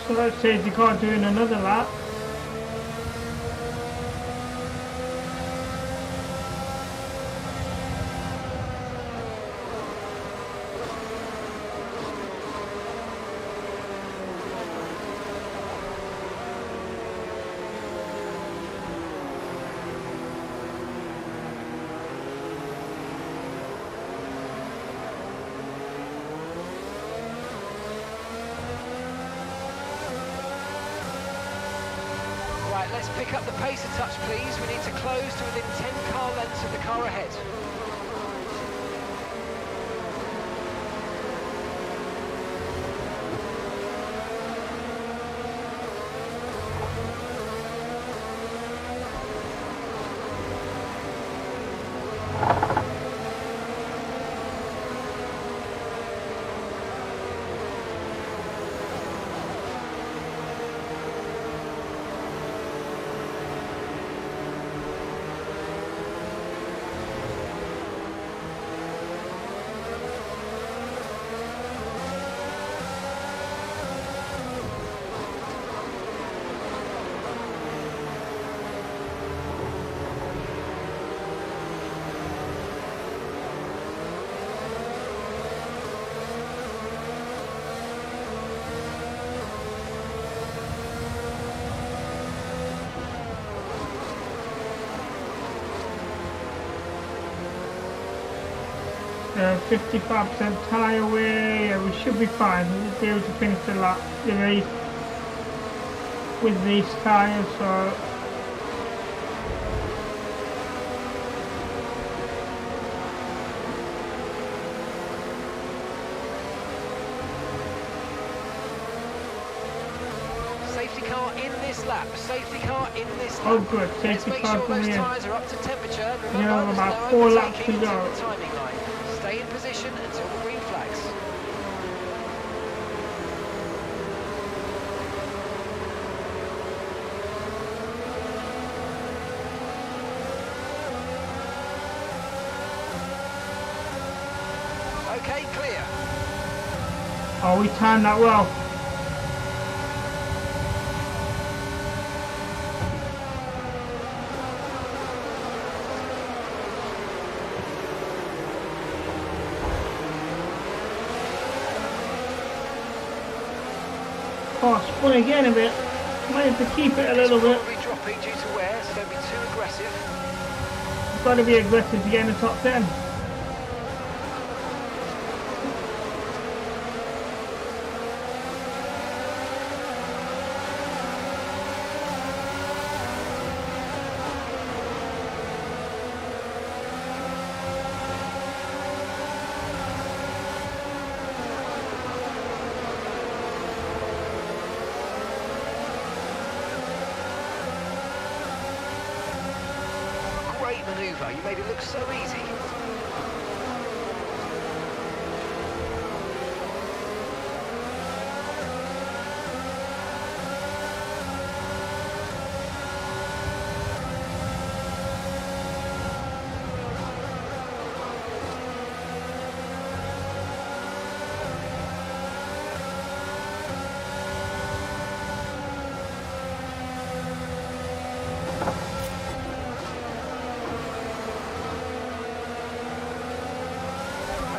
So let's say the car doing another lap. Right, let's pick up the pace a touch, please. We need to close to within 10 car lengths of the car ahead. Uh, 55% tyre wear, yeah, we should be fine. We'll be able to finish the race with these tyres, so Safety car in this lap. Safety car in this lap. oh good, Let's safety make car sure coming those in. tyres are up to temperature. We have Remember, about there's 4 no laps to overtaking go. until the timing line. Stay in position until the green flags. Okay, clear. Oh, we timed that well. Oh, spun again a bit. Might have to keep it a little bit. Probably dropping due to wear, so don't be too aggressive. You've got to be aggressive to get in the top 10. Great manoeuvre, you made it look so easy.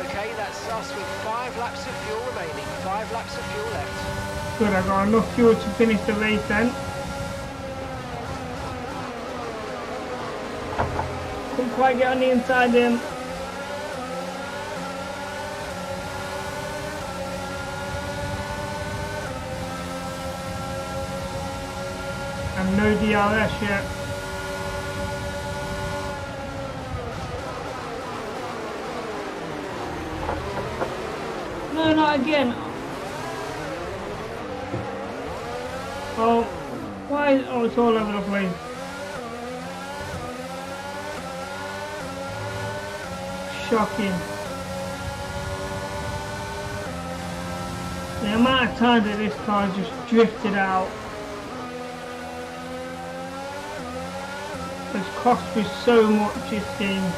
Okay, that's us with 5 laps of fuel remaining. 5 laps of fuel left. Good, I got enough fuel to finish the race then. Couldn't quite get on the inside then. And no DRS yet. No, not again. Oh, why? Oh, it's all over the place. Shocking. The amount of times that this car just drifted out. It's cost me so much, it seems.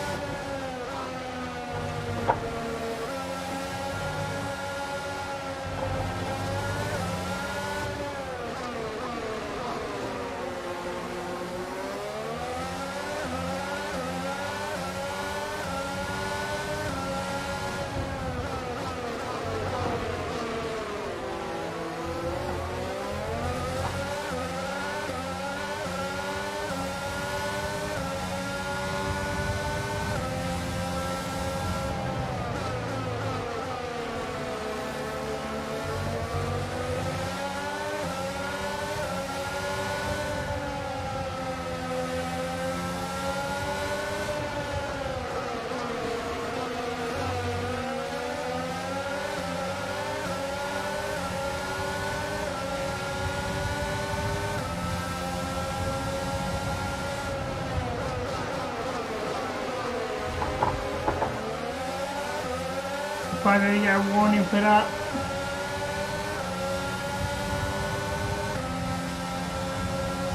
Probably get a warning for that.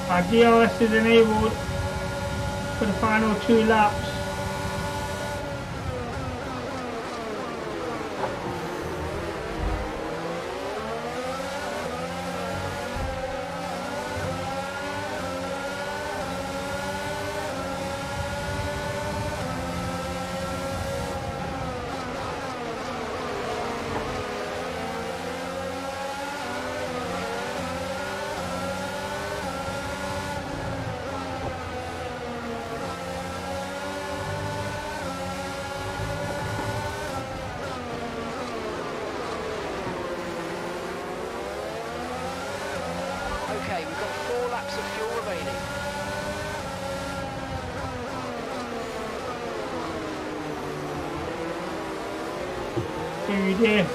Our DRS is enabled for the final 2 laps. Okay, we've got 4 laps of fuel remaining. Here we go.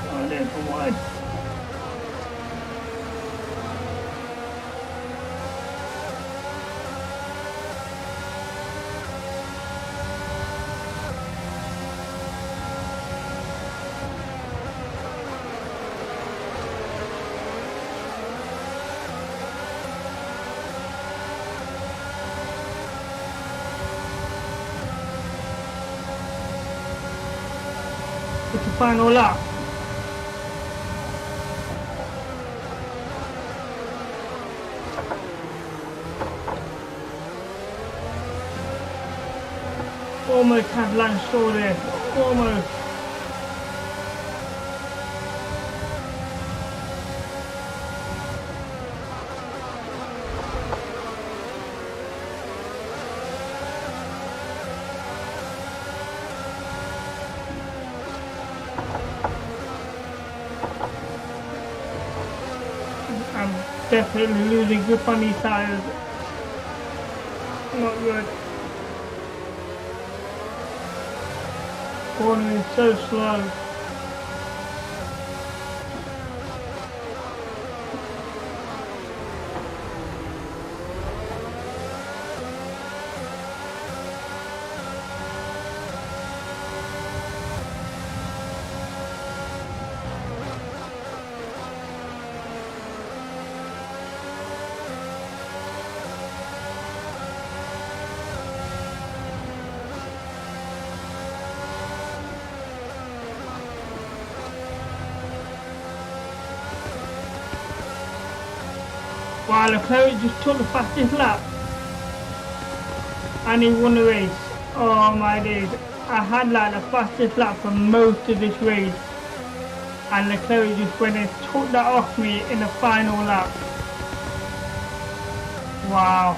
Oh, there's the one. It's the final lap. Almost had Lance Shaw there. Almost. I'm definitely losing grip on these tires. Not good. Cornering so slow. While Leclerc just took the fastest lap and he won the race. Oh my days, I had like the fastest lap for most of this race and Leclerc just went and took that off me in the final lap. Wow.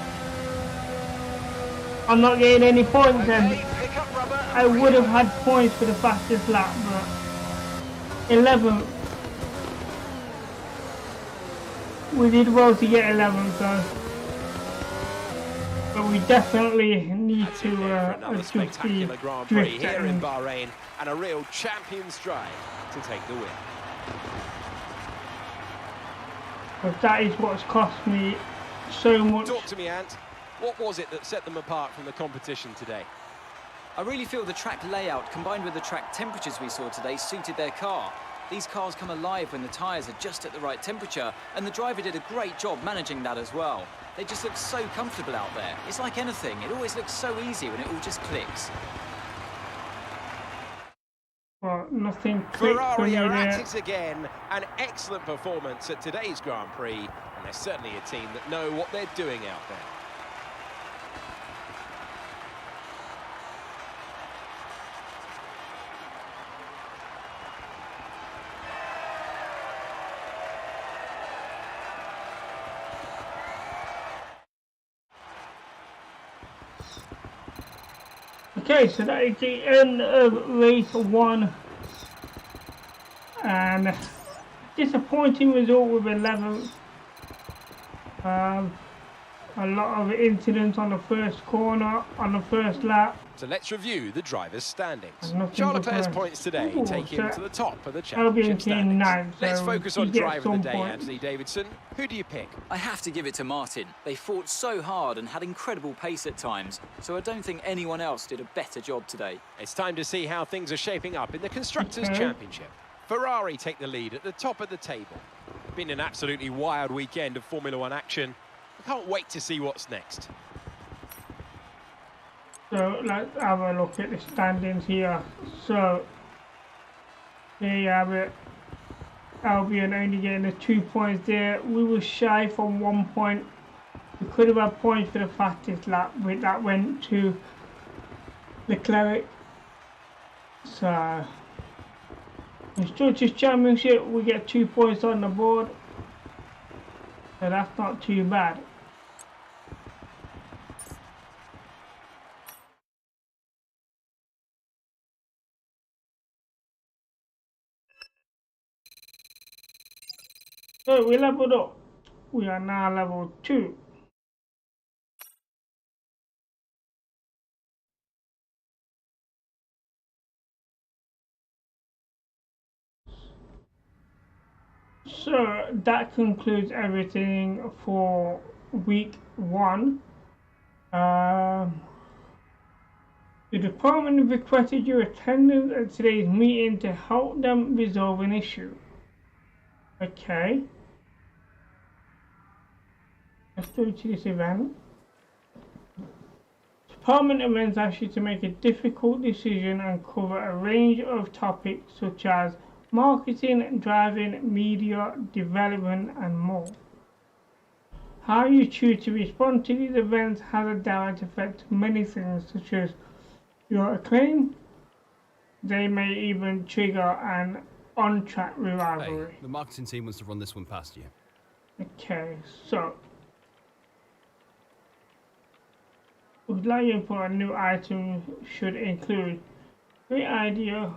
I'm not getting any points then. I would have had points for the fastest lap, but 11th. We did well to get 11th, so. But we definitely need to another spectacular Grand Prix here in Bahrain, and a real champion's drive to take the win. But that is what's cost me so much. Talk to me, Ant. What was it that set them apart from the competition today? I really feel the track layout combined with the track temperatures we saw today suited their car. These cars come alive when the tyres are just at the right temperature, and the driver did a great job managing that as well. They just look so comfortable out there. It's like anything, it always looks so easy when it all just clicks. Well, nothing clicked for me Ferrari are there. at it again. An excellent performance at today's Grand Prix, and they're certainly a team that know what they're doing out there. Okay, so that is the end of race 1, and disappointing result with 11th. A lot of incidents on the first corner, on the first lap. So let's review the drivers' standings. And Charles nothing Leclerc's but points today Ooh, take him so to the top of the Albion championship came standings. ninth, Let's so focus he on gets driver of the some day, points. Anthony Davidson. Who do you pick? I have to give it to Martin. They fought so hard and had incredible pace at times, so I don't think anyone else did a better job today. It's time to see how things are shaping up in the Constructors' Championship. Ferrari take the lead at the top of the table. Been an absolutely wild weekend of Formula One action. I can't wait to see what's next. So let's have a look at the standings here. So here you have it. Albion only getting the 2 points there. We were shy from 1 point. We could have had points for the fastest lap, but that went to Leclerc. So Constructors' Championship, we get 2 points on the board. So that's not too bad. So we leveled up. We are now level 2. So that concludes everything for week 1. The department requested your attendance at today's meeting to help them resolve an issue. Okay. Let's go to this event. Department events ask you to make a difficult decision and cover a range of topics such as marketing, driving, media, development, and more. How you choose to respond to these events has a direct effect on many things, such as your acclaim. They may even trigger an on-track rivalry. Hey, the marketing team wants to run this one past you. Okay, so would like you to put a new item should include great idea,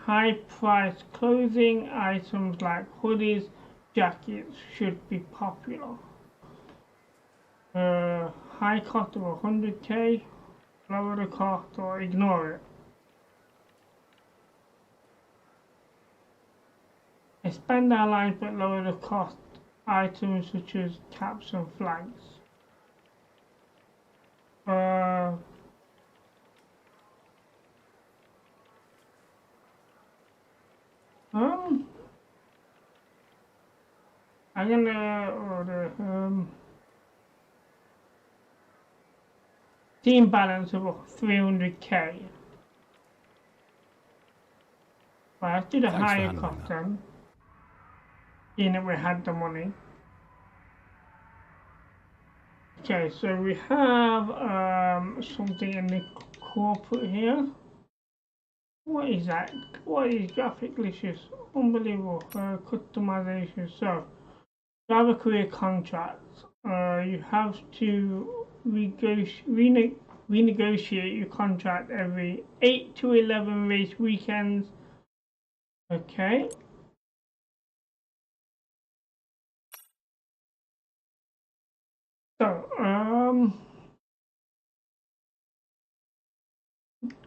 high price clothing items like hoodies, jackets should be popular. High cost of 100k, lower the cost or ignore it. Expand our lines but lower the cost items such as caps and flags. I'm gonna order team balance of 300k. Well, let's do the higher cost then. Seeing that we had the money. Okay, so we have something in the corporate here. What is that? What is graphic glitches? Unbelievable. Customization. So, driver career contracts. You have to renegotiate your contract every 8 to 11 race weekends. Okay. So,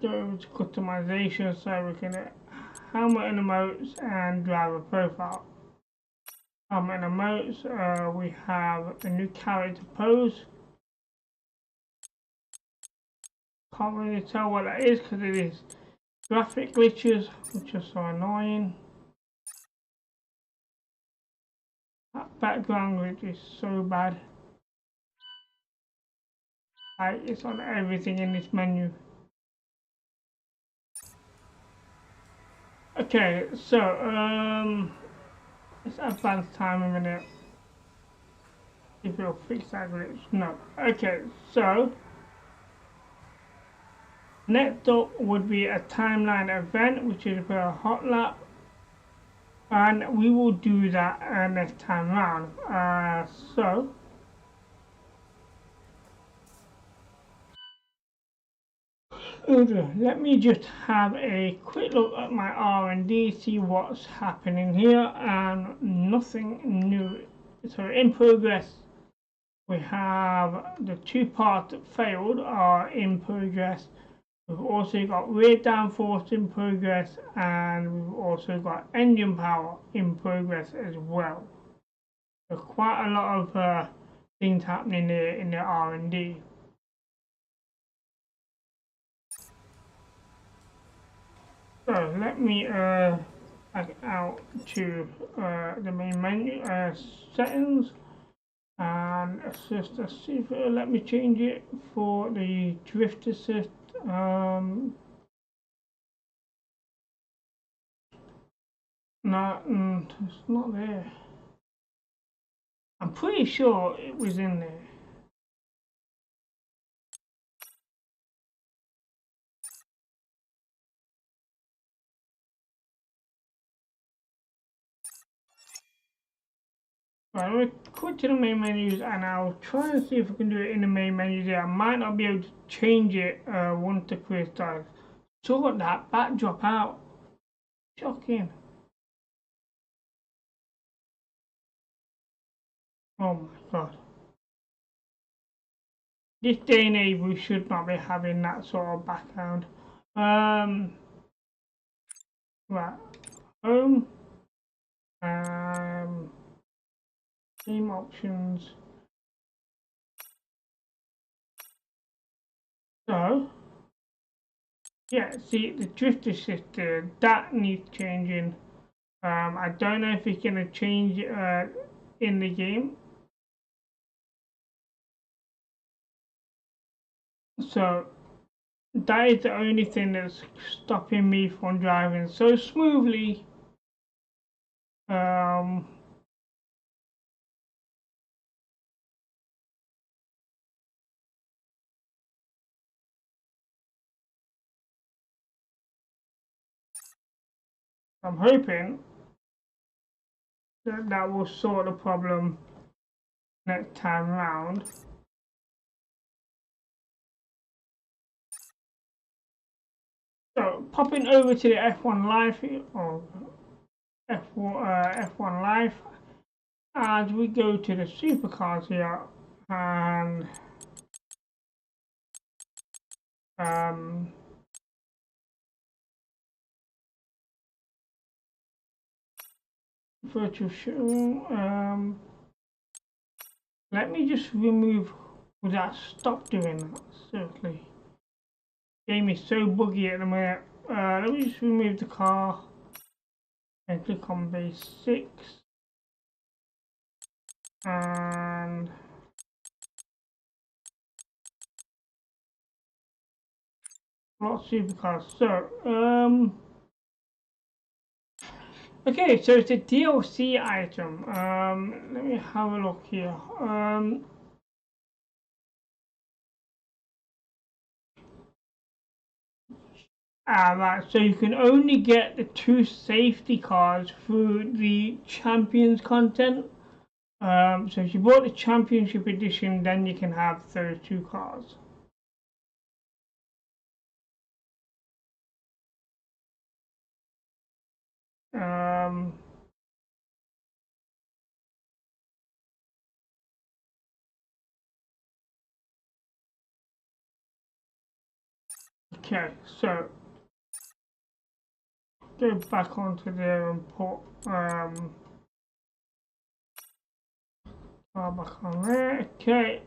go to customization so we can helmet and emotes and driver profile. Helmet and emotes, we have a new character pose. Can't really tell what that is because it is graphic glitches, which are so annoying. That background glitch is so bad. Like, it's on everything in this menu. Okay, so let's advance time a minute. If it'll fix that glitch. No. Okay, so next up would be a timeline event, which is for a hot lap, and we will do that next time round. So let me just have a quick look at my R&D, see what's happening here, and nothing new. So in progress, we have the 2 parts that failed are in progress. We've also got rear downforce in progress, and we've also got engine power in progress as well. So quite a lot of things happening there in the R&D. So let me back out to the main menu, settings, and assist. Let's see if it'll let me change it for the drift assist. No, it's not there. I'm pretty sure it was in there. Right, we'll go to the main menus, and I'll try and see if I can do it in the main menu there. I might not be able to change it once the quiz starts. Sort that backdrop out. Shocking. Oh my god. This day and age we should not be having that sort of background. Right. Home. Theme options. So yeah, see the drift assist there, that needs changing. I don't know if it's gonna change in the game. So that is the only thing that's stopping me from driving so smoothly. I'm hoping that will sort the problem next time round. So popping over to the F1 Live or F1 Live, as we go to the supercars here, and virtual show. Let me just remove. Would that stop doing that? Certainly. Game is so buggy at the minute. Let me just remove the car and click on basics, and lot supercars. So okay, so it's a DLC item. Let me have a look here. Right, so you can only get the 2 safety cars through the Champions content. So if you bought the Championship Edition, then you can have those 2 cars. Okay, so go back onto there and put car back on there. Okay.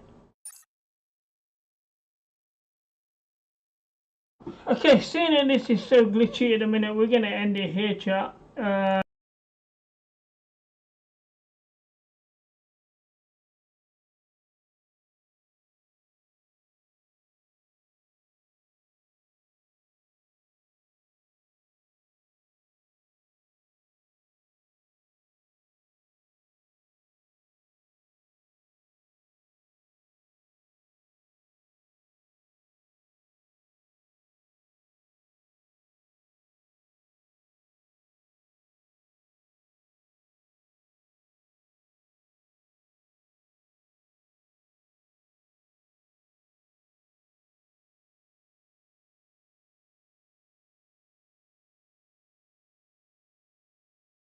Okay, seeing that this is so glitchy at the minute, we're gonna end it here, chat.